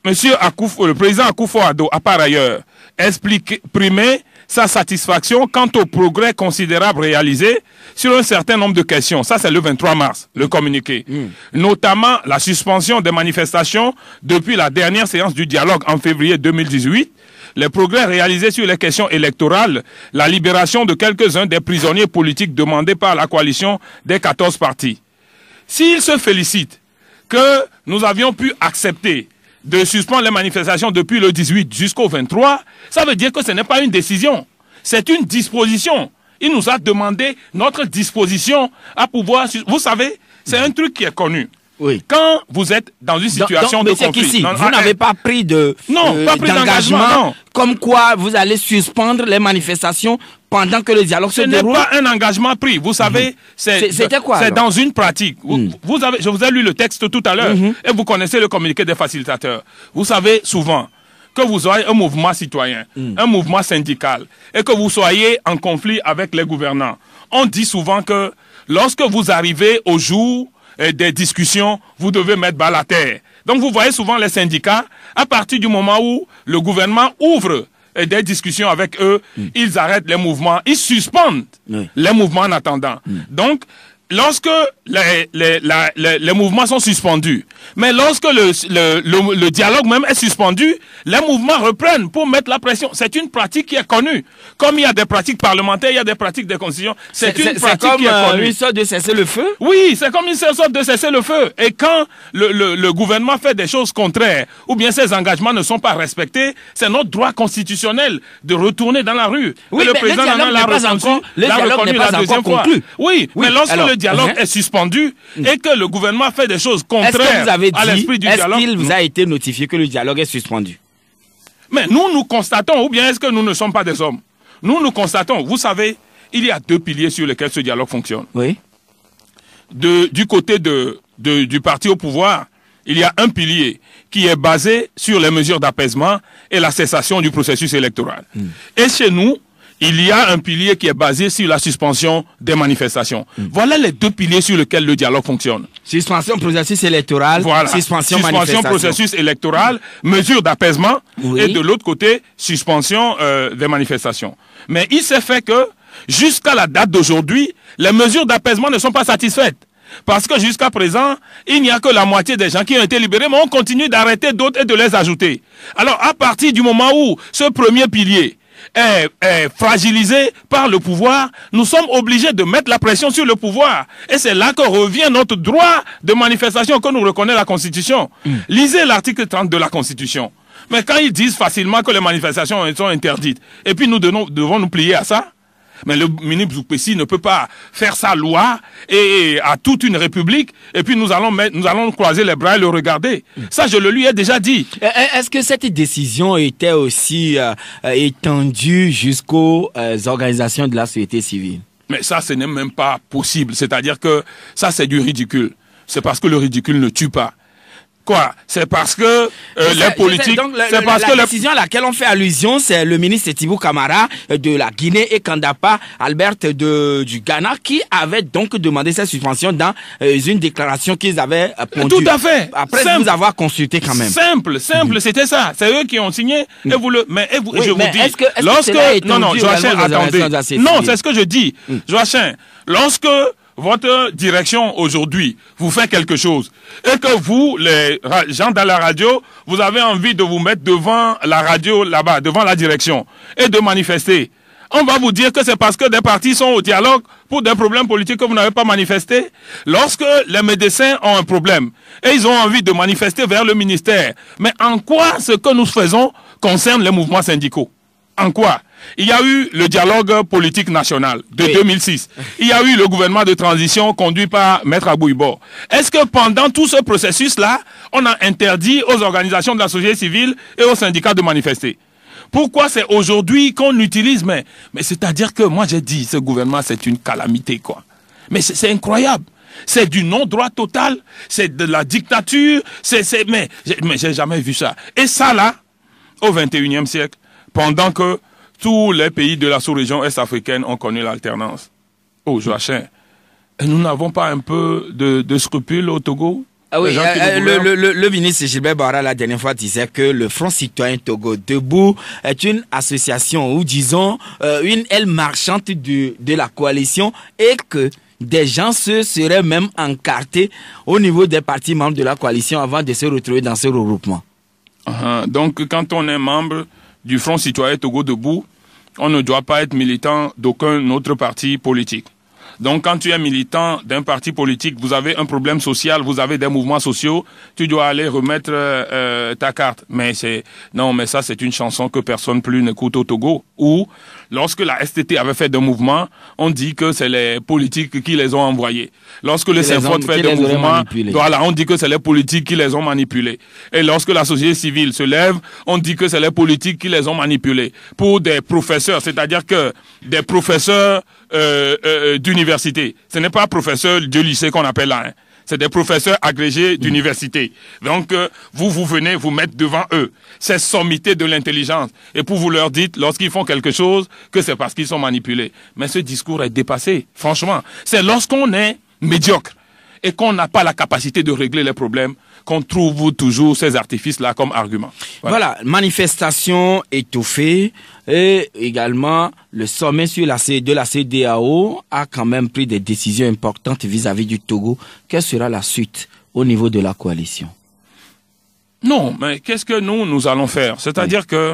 Monsieur Akufo, le président Akufo-Addo a par ailleurs exprimé sa satisfaction quant au progrès considérable réalisé sur un certain nombre de questions. Ça, c'est le 23 mars, le communiqué. Notamment la suspension des manifestations depuis la dernière séance du dialogue en février 2018, les progrès réalisés sur les questions électorales, la libération de quelques-uns des prisonniers politiques demandés par la coalition des 14 partis. S'il se félicite que nous avions pu accepter de suspendre les manifestations depuis le 18 jusqu'au 23, ça veut dire que ce n'est pas une décision, c'est une disposition. Il nous a demandé notre disposition à pouvoir... Vous savez, c'est un truc qui est connu. Oui. Quand vous êtes dans une situation de conflit... Kissi, vous n'avez pas pris d'engagement comme quoi vous allez suspendre les manifestations pendant que le dialogue se déroule. Ce n'est pas un engagement pris. Vous savez, c'était quoi? C'est dans une pratique. Je vous ai lu le texte tout à l'heure et vous connaissez le communiqué des facilitateurs. Vous savez souvent que vous soyez un mouvement citoyen, un mouvement syndical et que vous soyez en conflit avec les gouvernants. On dit souvent que lorsque vous arrivez au jour des discussions, vous devez mettre bas la terre. Donc vous voyez souvent les syndicats, à partir du moment où le gouvernement ouvre des discussions avec eux, ils arrêtent les mouvements, ils suspendent les mouvements en attendant. Donc, lorsque les mouvements sont suspendus, mais lorsque le dialogue même est suspendu, les mouvements reprennent pour mettre la pression. C'est une pratique qui est connue. Comme il y a des pratiques parlementaires, il y a des pratiques de constitution. C'est une pratique qui est connue. Une sorte de cessez-le-feu? Oui, c'est comme une sorte de cessez-le-feu. Et quand le gouvernement fait des choses contraires, ou bien ses engagements ne sont pas respectés, c'est notre droit constitutionnel de retourner dans la rue. Oui, et le président l'a reconnu la deuxième fois. Oui, mais lorsque le dialogue est suspendu et que le gouvernement fait des choses contraires à l'esprit du dialogue... Est-ce qu'il vous a été notifié que le dialogue est suspendu? Mais nous constatons, ou bien est-ce que nous ne sommes pas des hommes? Nous constatons. Vous savez, il y a deux piliers sur lesquels ce dialogue fonctionne. Oui. Du côté du parti au pouvoir, il y a un pilier qui est basé sur les mesures d'apaisement et la cessation du processus électoral. Et chez nous, il y a un pilier qui est basé sur la suspension des manifestations. Voilà les deux piliers sur lesquels le dialogue fonctionne. Suspension processus électoral, voilà. suspension manifestation. Processus électoral, mesures d'apaisement, et de l'autre côté, suspension des manifestations. Mais il s'est fait que, jusqu'à la date d'aujourd'hui, les mesures d'apaisement ne sont pas satisfaites. Parce que jusqu'à présent, il n'y a que la moitié des gens qui ont été libérés, mais on continue d'arrêter d'autres et de les ajouter. Alors, à partir du moment où ce premier pilier est fragilisé par le pouvoir, nous sommes obligés de mettre la pression sur le pouvoir. Et c'est là que revient notre droit de manifestation que nous reconnaît la Constitution. Lisez l'article 30 de la Constitution. Mais quand ils disent facilement que les manifestations sont interdites, et puis nous devons nous plier à ça, mais le ministre Zoupessi ne peut pas faire sa loi et à toute une république, et puis nous allons croiser les bras et le regarder. Ça, je le lui ai déjà dit. Est-ce que cette décision était aussi étendue jusqu'aux organisations de la société civile? Mais ça, ce n'est même pas possible. C'est-à-dire que ça, c'est du ridicule. C'est parce que le ridicule ne tue pas. Quoi? C'est parce que les politiques... La décision à laquelle on fait allusion, c'est le ministre Tibou Camara de la Guinée et Kandapa Albert du Ghana qui avait donc demandé cette suspension dans une déclaration qu'ils avaient pondue. Tout à fait. Après vous avoir consulté quand même. Simple, c'était ça. C'est eux qui ont signé. Et vous le... Mais je vous dis... Est-ce que non, Joachim, attendez. Non, c'est ce que je dis. Joachim, lorsque... votre direction aujourd'hui vous fait quelque chose et que vous, les gens dans la radio, vous avez envie de vous mettre devant la radio là-bas, devant la direction et de manifester, on va vous dire que c'est parce que des partis sont au dialogue pour des problèmes politiques que vous n'avez pas manifesté. Lorsque les médecins ont un problème et ils ont envie de manifester vers le ministère, mais en quoi ce que nous faisons concerne les mouvements syndicaux? En quoi? Il y a eu le dialogue politique national de 2006. Il y a eu le gouvernement de transition conduit par Maître Abouibo. Est-ce que pendant tout ce processus-là, on a interdit aux organisations de la société civile et aux syndicats de manifester? Pourquoi c'est aujourd'hui qu'on utilise? Mais c'est-à-dire que moi j'ai dit, ce gouvernement c'est une calamité, quoi. Mais c'est incroyable. C'est du non-droit total, c'est de la dictature, mais j'ai jamais vu ça. Et ça là, au 21e siècle, pendant que tous les pays de la sous-région est-africaine ont connu l'alternance. Oh, Joachim, nous n'avons pas un peu de scrupules au Togo? Ah oui, le ministre Gilbert Bara la dernière fois disait que le Front Citoyen Togo Debout est une association ou disons une aile marchande de la coalition et que des gens se seraient même encartés au niveau des partis membres de la coalition avant de se retrouver dans ce regroupement. Donc quand on est membre du Front Citoyen Togo Debout, on ne doit pas être militant d'aucun autre parti politique. Donc, quand tu es militant d'un parti politique, vous avez un problème social, vous avez des mouvements sociaux, tu dois aller remettre ta carte. Mais ça, c'est une chanson que personne plus n'écoute au Togo. Ou, lorsque la STT avait fait des mouvements, on dit que c'est les politiques qui les ont envoyés. Lorsque le CEFOT fait des mouvements, voilà, on dit que c'est les politiques qui les ont manipulés. Et lorsque la société civile se lève, on dit que c'est les politiques qui les ont manipulés. Pour des professeurs, c'est-à-dire que des professeurs d'université, ce n'est pas professeurs de lycée qu'on appelle là, hein. C'est des professeurs agrégés d'université. Donc, vous venez vous mettre devant eux. C'est sommité de l'intelligence. Et pour vous leur dites, lorsqu'ils font quelque chose, que c'est parce qu'ils sont manipulés. Mais ce discours est dépassé, franchement. C'est lorsqu'on est médiocre et qu'on n'a pas la capacité de régler les problèmes qu'on trouve toujours ces artifices-là comme argument. Voilà, manifestation étouffée et également le sommet de la CEDEAO a quand même pris des décisions importantes vis-à-vis du Togo. Quelle sera la suite au niveau de la coalition? Non, mais qu'est-ce que nous allons faire? C'est-à-dire que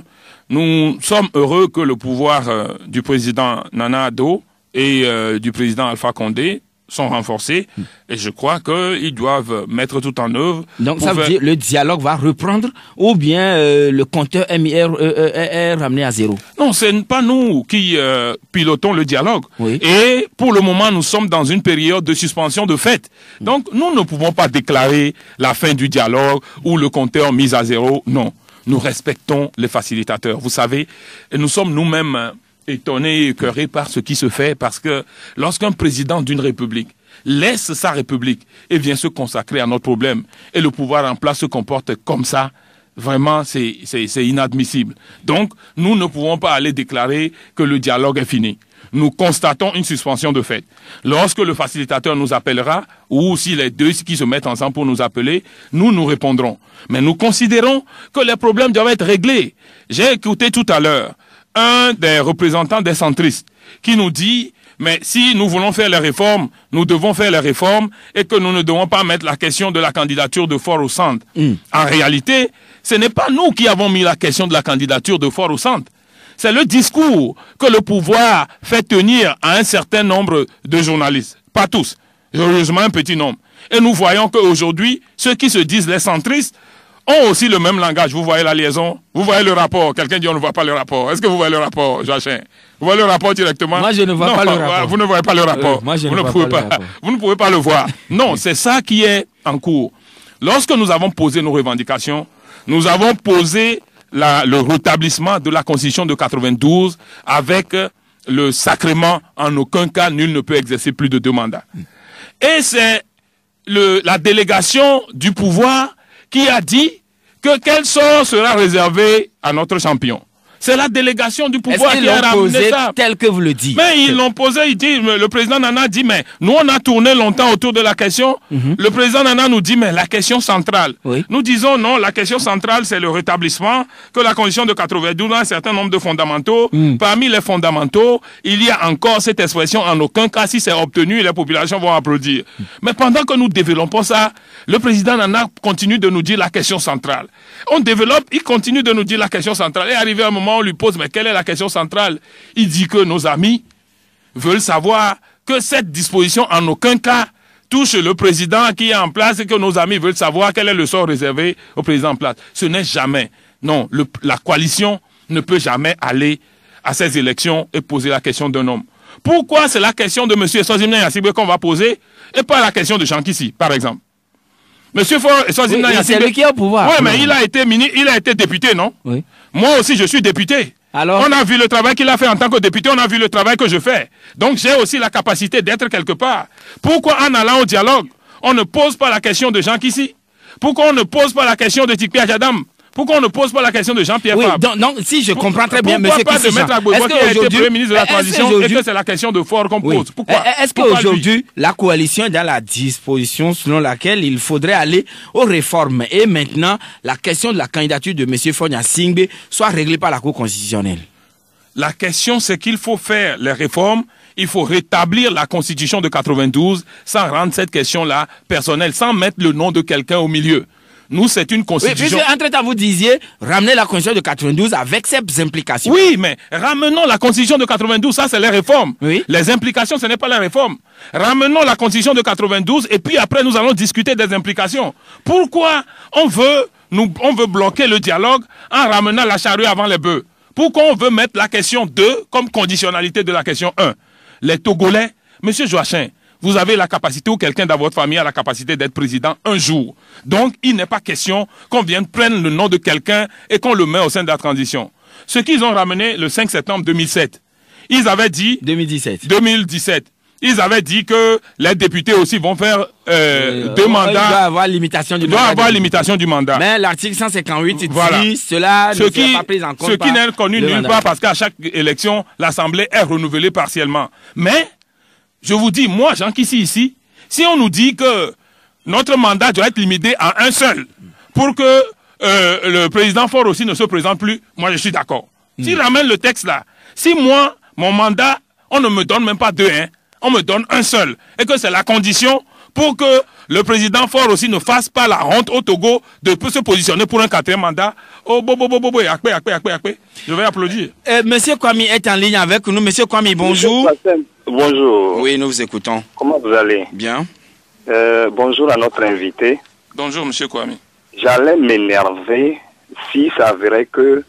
nous sommes heureux que le pouvoir du président Nana Addo et du président Alpha Condé sont renforcés et je crois qu'ils doivent mettre tout en œuvre. Donc ça veut dire le dialogue va reprendre ou bien le compteur MIR est ramené à zéro? Non, ce n'est pas nous qui pilotons le dialogue. Oui. Et pour le moment, nous sommes dans une période de suspension de fait. Donc nous ne pouvons pas déclarer la fin du dialogue ou le compteur mis à zéro. Non, nous respectons les facilitateurs. Vous savez, et nous sommes nous-mêmes étonné et écœuré par ce qui se fait, parce que lorsqu'un président d'une république laisse sa république et vient se consacrer à notre problème, et le pouvoir en place se comporte comme ça, vraiment c'est inadmissible. Donc nous ne pouvons pas aller déclarer que le dialogue est fini. Nous constatons une suspension de fait. Lorsque le facilitateur nous appellera, ou si les deux qui se mettent ensemble pour nous appeler, nous répondrons. Mais nous considérons que les problèmes doivent être réglés. J'ai écouté tout à l'heure un des représentants des centristes qui nous dit, mais si nous voulons faire les réformes, nous devons faire les réformes et que nous ne devons pas mettre la question de la candidature de Faure au centre. En réalité, ce n'est pas nous qui avons mis la question de la candidature de Faure au centre. C'est le discours que le pouvoir fait tenir à un certain nombre de journalistes. Pas tous, heureusement un petit nombre. Et nous voyons qu'aujourd'hui, ceux qui se disent les centristes ont aussi le même langage. Vous voyez la liaison? Vous voyez le rapport? Quelqu'un dit on ne voit pas le rapport. Est-ce que vous voyez le rapport, Joachim? Vous voyez le rapport directement? Moi, je ne vois pas le rapport. Vous ne voyez pas le rapport. Moi, je ne vois pas le rapport. Vous ne pouvez pas le voir. Non, c'est ça qui est en cours. Lorsque nous avons posé nos revendications, nous avons posé le rétablissement de la Constitution de 92 avec le sacrement en aucun cas, nul ne peut exercer plus de 2 mandats. Et c'est la délégation du pouvoir qui a dit que quel sort sera réservé à notre champion. C'est la délégation du pouvoir qui a ramené ça. Tel que vous le dites. Mais ils l'ont posé, le président Nana dit, mais nous on a tourné longtemps autour de la question. Le président Nana nous dit, mais la question centrale. Oui. Nous disons non, la question centrale c'est le rétablissement, que la Constitution de 92 a un certain nombre de fondamentaux. Parmi les fondamentaux, il y a encore cette expression, en aucun cas si c'est obtenu, les populations vont applaudir. Mais pendant que nous développons ça, le président Nana continue de nous dire la question centrale. On développe, il continue de nous dire la question centrale. Et arrivé à un moment, on lui pose, mais quelle est la question centrale? Il dit que nos amis veulent savoir que cette disposition, en aucun cas, touche le président qui est en place et que nos amis veulent savoir quel est le sort réservé au président en place. Ce n'est jamais. Non, la coalition ne peut jamais aller à ces élections et poser la question d'un homme. Pourquoi c'est la question de M. Eswazimna Yassibwe qu'on va poser et pas la question de Jean-Kissi, par exemple? Monsieur Faure Eswazimna Yassibwe, c'est lui qui est au pouvoir. Oui, mais il a été député, non? Oui. Moi aussi, je suis député. Alors, on a vu le travail qu'il a fait en tant que député, on a vu le travail que je fais. Donc j'ai aussi la capacité d'être quelque part. Pourquoi en allant au dialogue, on ne pose pas la question de Jean-Kissi? Pourquoi on ne pose pas la question de Tikpi Adjadam? Pourquoi on ne pose pas la question de Jean-Pierre Fabre? Donc, si je comprends très bien, monsieur Kissi, est-ce que aujourd'hui, Premier ministre de la Transition, et que c'est la question de Faure qu'on pose? Pourquoi? Est-ce qu'aujourd'hui, la coalition est dans la disposition selon laquelle il faudrait aller aux réformes et maintenant, la question de la candidature de M. Faure Gnassingbé soit réglée par la Cour constitutionnelle? La question, c'est qu'il faut faire les réformes, il faut rétablir la Constitution de 92 sans rendre cette question-là personnelle, sans mettre le nom de quelqu'un au milieu. Nous, c'est une constitution... Oui, entre-temps, vous disiez, ramener la constitution de 92 avec ses implications. Oui, mais ramenons la constitution de 92, ça c'est les réformes. Oui. Les implications, ce n'est pas la réforme. Ramenons la constitution de 92 et puis après nous allons discuter des implications. Pourquoi on veut bloquer le dialogue en ramenant la charrue avant les bœufs? Pourquoi on veut mettre la question 2 comme conditionnalité de la question 1? Les Togolais, Monsieur Joachim, vous avez la capacité ou quelqu'un dans votre famille a la capacité d'être président un jour. Donc, il n'est pas question qu'on vienne prendre le nom de quelqu'un et qu'on le met au sein de la transition. Ce qu'ils ont ramené le 5 septembre 2007, ils avaient dit... 2017. Ils avaient dit que les députés aussi vont faire 2 mandats. Il doit avoir limitation du mandat. Limitation du mandat. Mais l'article 158 dit cela ne sera pas pris en compte. Ce qui n'est connu nulle part parce qu'à chaque élection, l'Assemblée est renouvelée partiellement. Mais... je vous dis, moi, Jean Kissi ici, si on nous dit que notre mandat doit être limité à un seul, pour que le président Faure aussi ne se présente plus, moi je suis d'accord. S'il ramène le texte là, si moi, mon mandat, on ne me donne même pas 2, on me donne un seul, et que c'est la condition pour que le président Faure aussi ne fasse pas la honte au Togo de se positionner pour un 4e mandat. Oh, je vais applaudir. Monsieur Kwame est en ligne avec nous. Monsieur Kwame, bonjour. Bonjour. Oui, nous vous écoutons. Comment vous allez? Bien. Bonjour à notre invité. Bonjour, monsieur Kwame. J'allais m'énerver si ça avérait que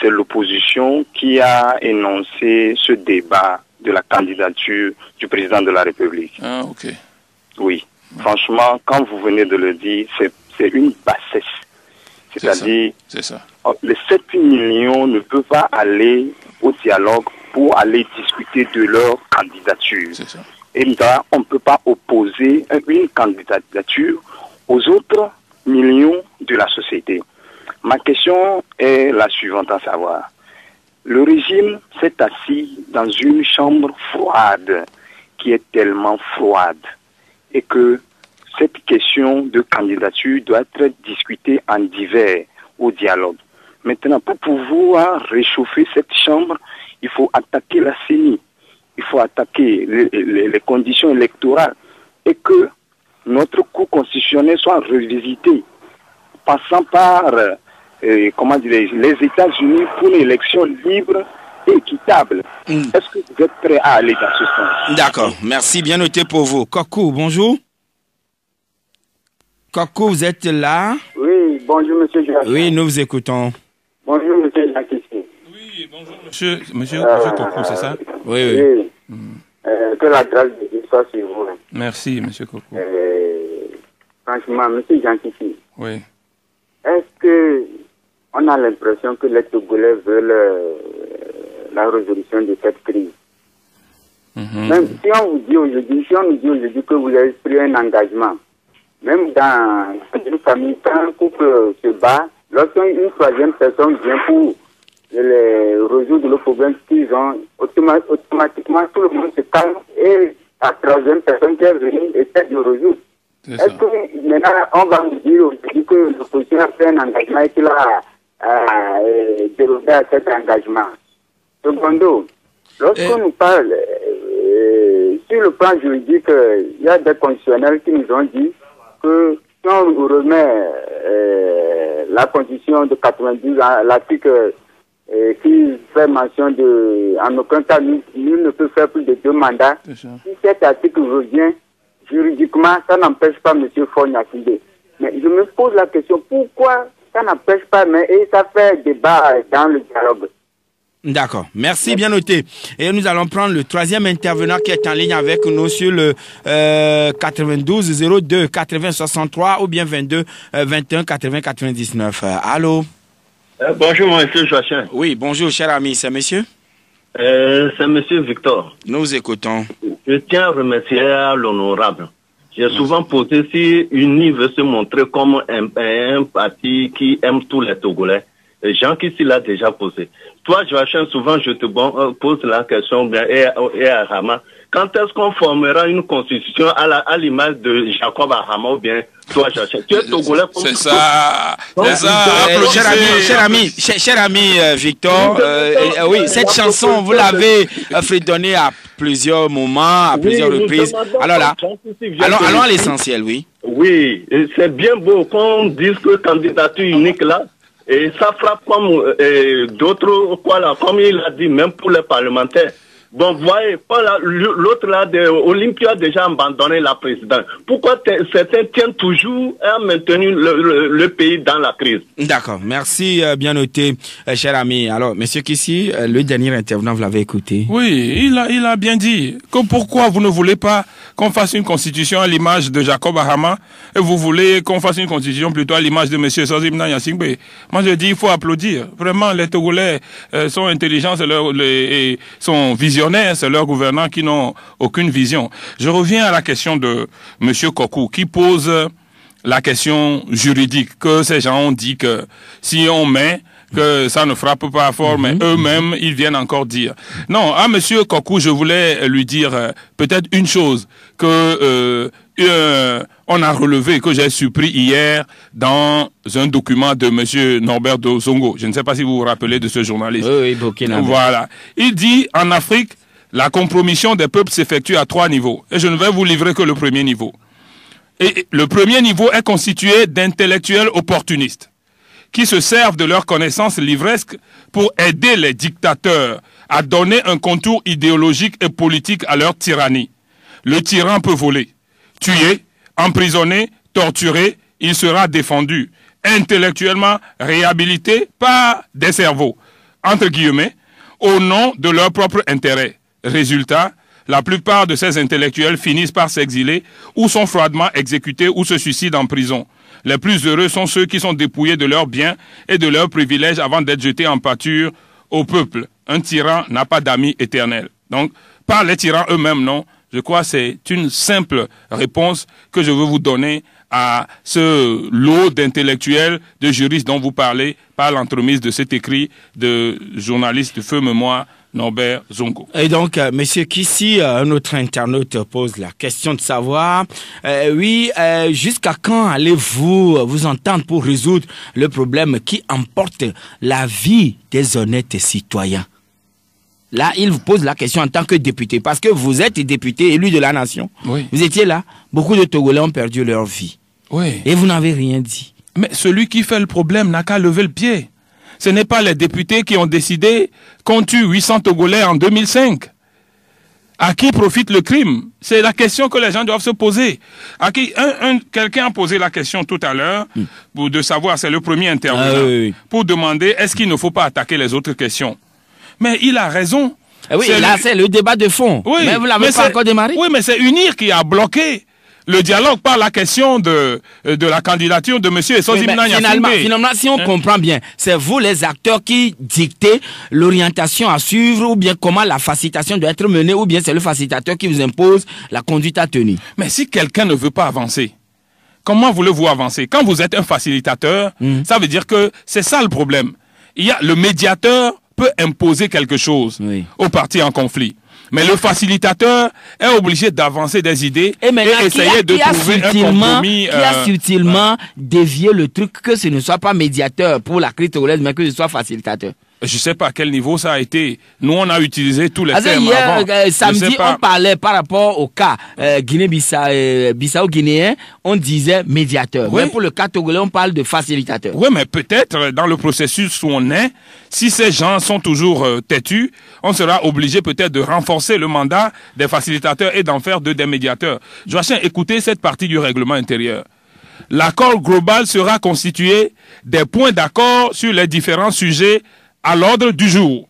c'est l'opposition qui a énoncé ce débat de la candidature du président de la République. Ah, ok. Oui. Franchement, quand vous venez de le dire, c'est une bassesse. C'est-à-dire, les 7 millions ne peuvent pas aller au dialogue pour aller discuter de leur candidature. Et là, on ne peut pas opposer une candidature aux autres millions de la société. Ma question est la suivante, à savoir, le régime s'est assis dans une chambre froide, qui est tellement froide, et que cette question de candidature doit être discutée en divers au dialogue. Maintenant, pour pouvoir réchauffer cette chambre, il faut attaquer la CENI, il faut attaquer les conditions électorales et que notre cour constitutionnelle soit revisité, passant par les États-Unis pour une élection libre et équitable. Est-ce que vous êtes prêt à aller dans ce sens? D'accord, merci, bien noté pour vous. Kokou, bonjour. Kokou, vous êtes là? Oui, bonjour monsieur Joachim. Oui, nous vous écoutons. Bonjour monsieur Jacques. Oui, bonjour monsieur Kokou, c'est ça? Oui. Que la grâce de Dieu soit sur vous. Merci monsieur Kokou. Franchement, monsieur Jean-Kissi. Oui. Est-ce que on a l'impression que les Togolais veulent la résolution de cette crise? Même si on vous dit aujourd'hui, que vous avez pris un engagement, même dans une famille, quand un couple se bat, lorsqu'une 3e personne vient pour résoudre le problème qu'ils ont, automatiquement tout le monde se calme et la 3e personne qui est venue essaie de résoudre. Est-ce que maintenant on va nous dire aujourd'hui que l'opposition a fait un engagement et qu'il a dérogé à cet engagement? Secondo, lorsqu'on nous parle sur le plan juridique, il y a des constitutionnels qui nous ont dit que si on nous remet la constitution de 92, l'article qui fait mention de, en aucun cas, nul ne peut faire plus de 2 mandats. Si cet article revient, juridiquement, ça n'empêche pas M. Faure-Gnassingbé. Mais je me pose la question, pourquoi ça n'empêche pas, et ça fait débat dans le dialogue? D'accord, merci, bien noté. Et nous allons prendre le 3e intervenant qui est en ligne avec nous sur le 92 02 80 63 ou bien 22 21 80 99. Allô? Bonjour, monsieur Joachim. Oui, bonjour, cher ami. C'est monsieur? C'est monsieur Victor. Nous écoutons. Je tiens à remercier l'honorable. J'ai souvent posé si UNI veut se montrer comme un parti qui aime tous les Togolais. Jean Kissi l'a déjà posé. Toi, Joachim, souvent je te pose la question, bien, et à Rama, quand est-ce qu'on formera une constitution à l'image de Jacob Ahama ou bien toi, Joachim? Tu es Togolais. C'est ça. Cher ami Victor, oui, cette chanson, vous l'avez fredonnée à plusieurs moments, à plusieurs reprises. Alors là, allons à l'essentiel, oui. Oui, c'est bien beau qu'on dise que candidature unique là, et ça frappe comme d'autres, comme il a dit, même pour les parlementaires. Bon, voyez, l'autre là, Olympia a déjà abandonné la présidence. Pourquoi certains tiennent toujours à maintenir le pays dans la crise? D'accord, merci, bien noté, cher ami. Alors, monsieur Kissi, le dernier intervenant, vous l'avez écouté. Oui, il a bien dit que pourquoi vous ne voulez pas qu'on fasse une constitution à l'image de Jacob Ahama et vous voulez qu'on fasse une constitution plutôt à l'image de monsieur Sozimna Yassingbe. Moi, je dis, il faut applaudir. Vraiment, les Togolais sont intelligents et sont visionnaires. C'est leurs gouvernants qui n'ont aucune vision. Je reviens à la question de M. Kokou qui pose la question juridique, que ces gens ont dit que si on met, que ça ne frappe pas fort, mais eux-mêmes, ils viennent encore dire. Non, à M. Kokou, je voulais lui dire peut-être une chose que on a relevé, que j'ai surpris hier dans un document de M. Norbert Dozongo. Je ne sais pas si vous vous rappelez de ce journaliste. Oui, voilà. Il dit, en Afrique, la compromission des peuples s'effectue à 3 niveaux. Et je ne vais vous livrer que le premier niveau. Et le premier niveau est constitué d'intellectuels opportunistes qui se servent de leurs connaissances livresques pour aider les dictateurs à donner un contour idéologique et politique à leur tyrannie. Le tyran peut voler, tuer, emprisonner, torturer, il sera défendu, intellectuellement réhabilité par des cerveaux, entre guillemets, au nom de leur propre intérêt. Résultat, la plupart de ces intellectuels finissent par s'exiler ou sont froidement exécutés ou se suicident en prison. Les plus heureux sont ceux qui sont dépouillés de leurs biens et de leurs privilèges avant d'être jetés en pâture au peuple. Un tyran n'a pas d'amis éternels. Donc, par les tyrans eux-mêmes, non. Je crois que c'est une simple réponse que je veux vous donner à ce lot d'intellectuels, de juristes dont vous parlez par l'entremise de cet écrit de journaliste de feu mémoire Norbert Zongo. Et donc, monsieur Kissi, un autre internaute pose la question de savoir, jusqu'à quand allez-vous vous entendre pour résoudre le problème qui emporte la vie des honnêtes citoyens? Là, il vous pose la question en tant que député, parce que vous êtes député élu de la nation. Oui. Vous étiez là, beaucoup de Togolais ont perdu leur vie. Oui. Et vous n'avez rien dit. Mais celui qui fait le problème n'a qu'à lever le pied. Ce n'est pas les députés qui ont décidé qu'on tue 800 Togolais en 2005. À qui profite le crime? C'est la question que les gens doivent se poser. À qui quelqu'un a posé la question tout à l'heure pour de savoir, c'est le premier intervenant, pour demander est-ce qu'il ne faut pas attaquer les autres questions. Mais il a raison. Oui, là c'est le débat de fond. Oui, mais vous l'avez pas encore démarré. Oui, mais c'est UNIR qui a bloqué le dialogue par la question de la candidature de M. Sozimna Yassingbe. Finalement, si on comprend bien, c'est vous les acteurs qui dictez l'orientation à suivre ou bien comment la facilitation doit être menée ou bien c'est le facilitateur qui vous impose la conduite à tenir. Mais si quelqu'un ne veut pas avancer, comment voulez-vous avancer? Quand vous êtes un facilitateur, ça veut dire que c'est ça le problème. Il y a le médiateur peut imposer quelque chose aux parties en conflit. Mais le facilitateur est obligé d'avancer des idées et essayer de trouver un compromis. Qui a subtilement dévié le truc que ce ne soit pas médiateur pour la crise togolaise, mais que ce soit facilitateur? Je ne sais pas à quel niveau ça a été. Nous, on a utilisé tous les termes avant. Samedi, on parlait par rapport au cas Bissau-Guinéen, on disait médiateur. Oui. Mais pour le cas togolais, on parle de facilitateur. Oui, mais peut-être dans le processus où on est, si ces gens sont toujours têtus, on sera obligé peut-être de renforcer le mandat des facilitateurs et d'en faire des médiateurs. Joachim, écoutez cette partie du règlement intérieur. L'accord global sera constitué des points d'accord sur les différents sujets à l'ordre du jour.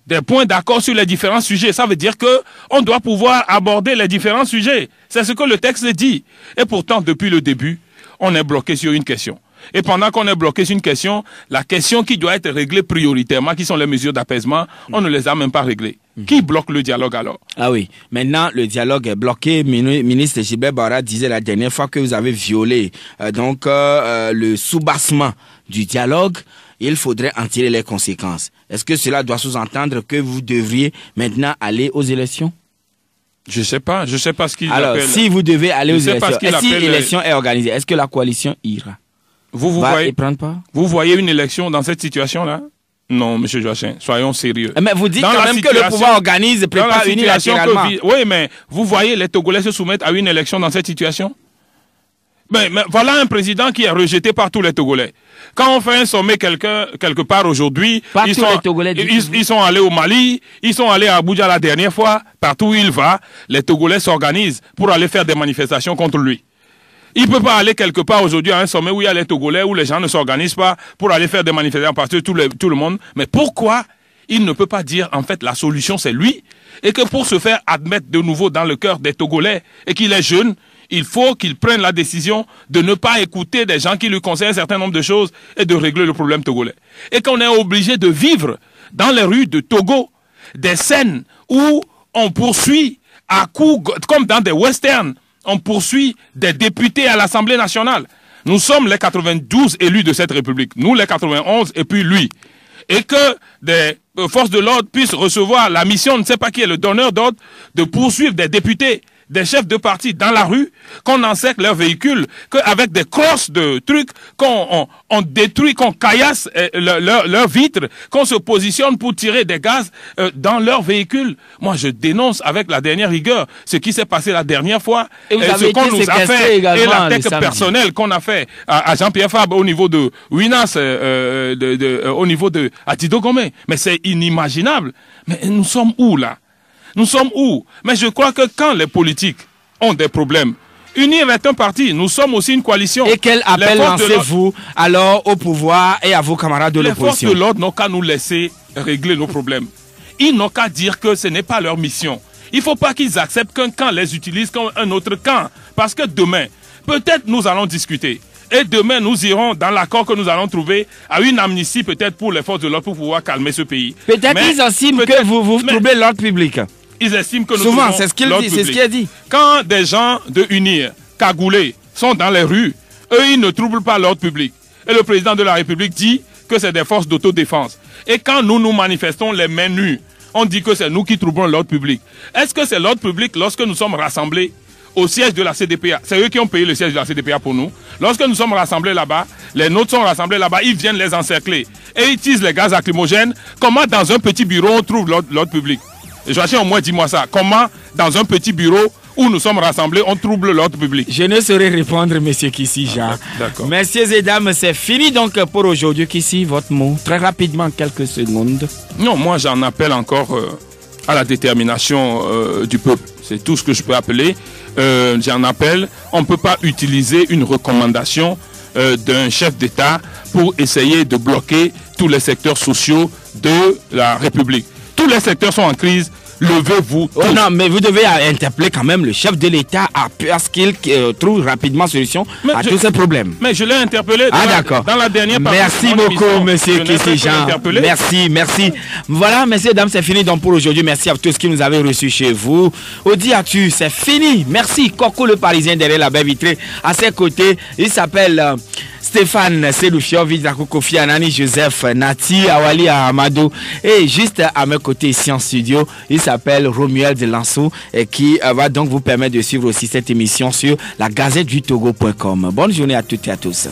Des points d'accord sur les différents sujets. Ça veut dire que on doit pouvoir aborder les différents sujets. C'est ce que le texte dit. Et pourtant, depuis le début, on est bloqué sur une question. Et pendant qu'on est bloqué sur une question, la question qui doit être réglée prioritairement, qui sont les mesures d'apaisement, on ne les a même pas réglées. Qui bloque le dialogue alors? Ah oui, maintenant le dialogue est bloqué. Ministre Gilbert Bara disait la dernière fois que vous avez violé le soubassement du dialogue. il faudrait en tirer les conséquences. Est-ce que cela doit sous-entendre que vous devriez maintenant aller aux élections? Je sais pas ce qu'il appelle. Alors, si vous devez aller aux élections, si l'élection est organisée, est-ce que la coalition ira? Vous voyez une élection dans cette situation-là? Non, M. Joachim, soyons sérieux. Mais vous dites quand même que le pouvoir organise, prépare unilatéralement. Oui, mais vous voyez les Togolais se soumettre à une élection dans cette situation? Mais voilà un président qui est rejeté par tous les Togolais. Quand on fait un sommet quelque part aujourd'hui, ils sont allés au Mali, ils sont allés à Abuja la dernière fois, partout où il va, les Togolais s'organisent pour aller faire des manifestations contre lui. Il ne peut pas aller quelque part aujourd'hui à un sommet où il y a les Togolais, où les gens ne s'organisent pas pour aller faire des manifestations parce que tout le monde. Mais pourquoi il ne peut pas dire, en fait, la solution c'est lui, et que pour se faire admettre de nouveau dans le cœur des Togolais, et qu'il est jeune, il faut qu'il prenne la décision de ne pas écouter des gens qui lui conseillent un certain nombre de choses et de régler le problème togolais. Et qu'on est obligé de vivre dans les rues de Togo des scènes où on poursuit à coups, comme dans des westerns, on poursuit des députés à l'Assemblée nationale. Nous sommes les 92 élus de cette République. Nous, les 91, et puis lui. Et que des forces de l'ordre puissent recevoir la mission, on ne sait pas qui est le donneur d'ordre, de poursuivre des députés, des chefs de parti dans la rue, qu'on encercle leurs véhicules, qu'avec des crosses de trucs, qu'on détruit, qu'on caillasse leurs vitres, qu'on se positionne pour tirer des gaz dans leurs véhicules. Moi, je dénonce avec la dernière rigueur ce qui s'est passé la dernière fois, et ce qu'on nous a fait, et l'attaque personnelle qu'on a fait à Jean-Pierre Fabre au niveau de Winas, au niveau de Atido Gomé. Mais c'est inimaginable. Mais nous sommes où, là? Nous sommes où? Mais je crois que quand les politiques ont des problèmes, unir est un parti, nous sommes aussi une coalition. Et quel appel lancez-vous alors au pouvoir et à vos camarades de l'opposition? Les forces de l'ordre n'ont qu'à nous laisser régler nos problèmes. Ils n'ont qu'à dire que ce n'est pas leur mission. Il ne faut pas qu'ils acceptent qu'un camp les utilise comme un autre camp. Parce que demain, peut-être nous allons discuter. Et demain, nous irons dans l'accord que nous allons trouver à une amnistie peut-être pour les forces de l'ordre pour pouvoir calmer ce pays. Peut-être qu'ils estiment que vous troublez l'ordre public. Ils estiment que nous souvent, c'est ce qu'il dit, c'est ce qu'il a dit. Quand des gens de UNIR, cagoulés, sont dans les rues, eux, ils ne troublent pas l'ordre public. Et le président de la République dit que c'est des forces d'autodéfense. Et quand nous nous manifestons les mains nues, on dit que c'est nous qui troublons l'ordre public. Est-ce que c'est l'ordre public lorsque nous sommes rassemblés au siège de la CDPA? C'est eux qui ont payé le siège de la CDPA pour nous. Lorsque nous sommes rassemblés là-bas, les nôtres sont rassemblés là-bas, ils viennent les encercler. Et ils utilisent les gaz lacrymogènes. Comment dans un petit bureau on trouve l'ordre public? Joachim, au moins dis-moi ça. Comment dans un petit bureau où nous sommes rassemblés, on trouble l'ordre public? Je ne saurais répondre, monsieur Kissi Jean. D'accord. Messieurs et dames, c'est fini donc pour aujourd'hui. Kissi, votre mot, très rapidement, quelques secondes. Non, moi j'en appelle encore à la détermination du peuple. C'est tout ce que je peux appeler. J'en appelle, on ne peut pas utiliser une recommandation d'un chef d'État pour essayer de bloquer tous les secteurs sociaux de la République. Tous les secteurs sont en crise, levez-vous. Oh non, mais vous devez interpeller quand même le chef de l'État à ce qu'il trouve rapidement solution à tous ces problèmes. Mais je l'ai interpellé dans la dernière partie. Merci beaucoup, monsieur Kissi Jean. Merci. Voilà, messieurs et dames, c'est fini donc pour aujourd'hui. Merci à tous qui nous avez reçus chez vous. Audi Atu, c'est fini. Merci. Coco le Parisien derrière la baie vitrée. À ses côtés, il s'appelle Stéphane Seloufio, Vidakou Kofi Anani, Joseph Nati, Awali Amadou. Et juste à mes côtés ici en studio, il s'appelle Romuald Delansou et qui va donc vous permettre de suivre aussi cette émission sur la gazette du Togo.com. Bonne journée à toutes et à tous.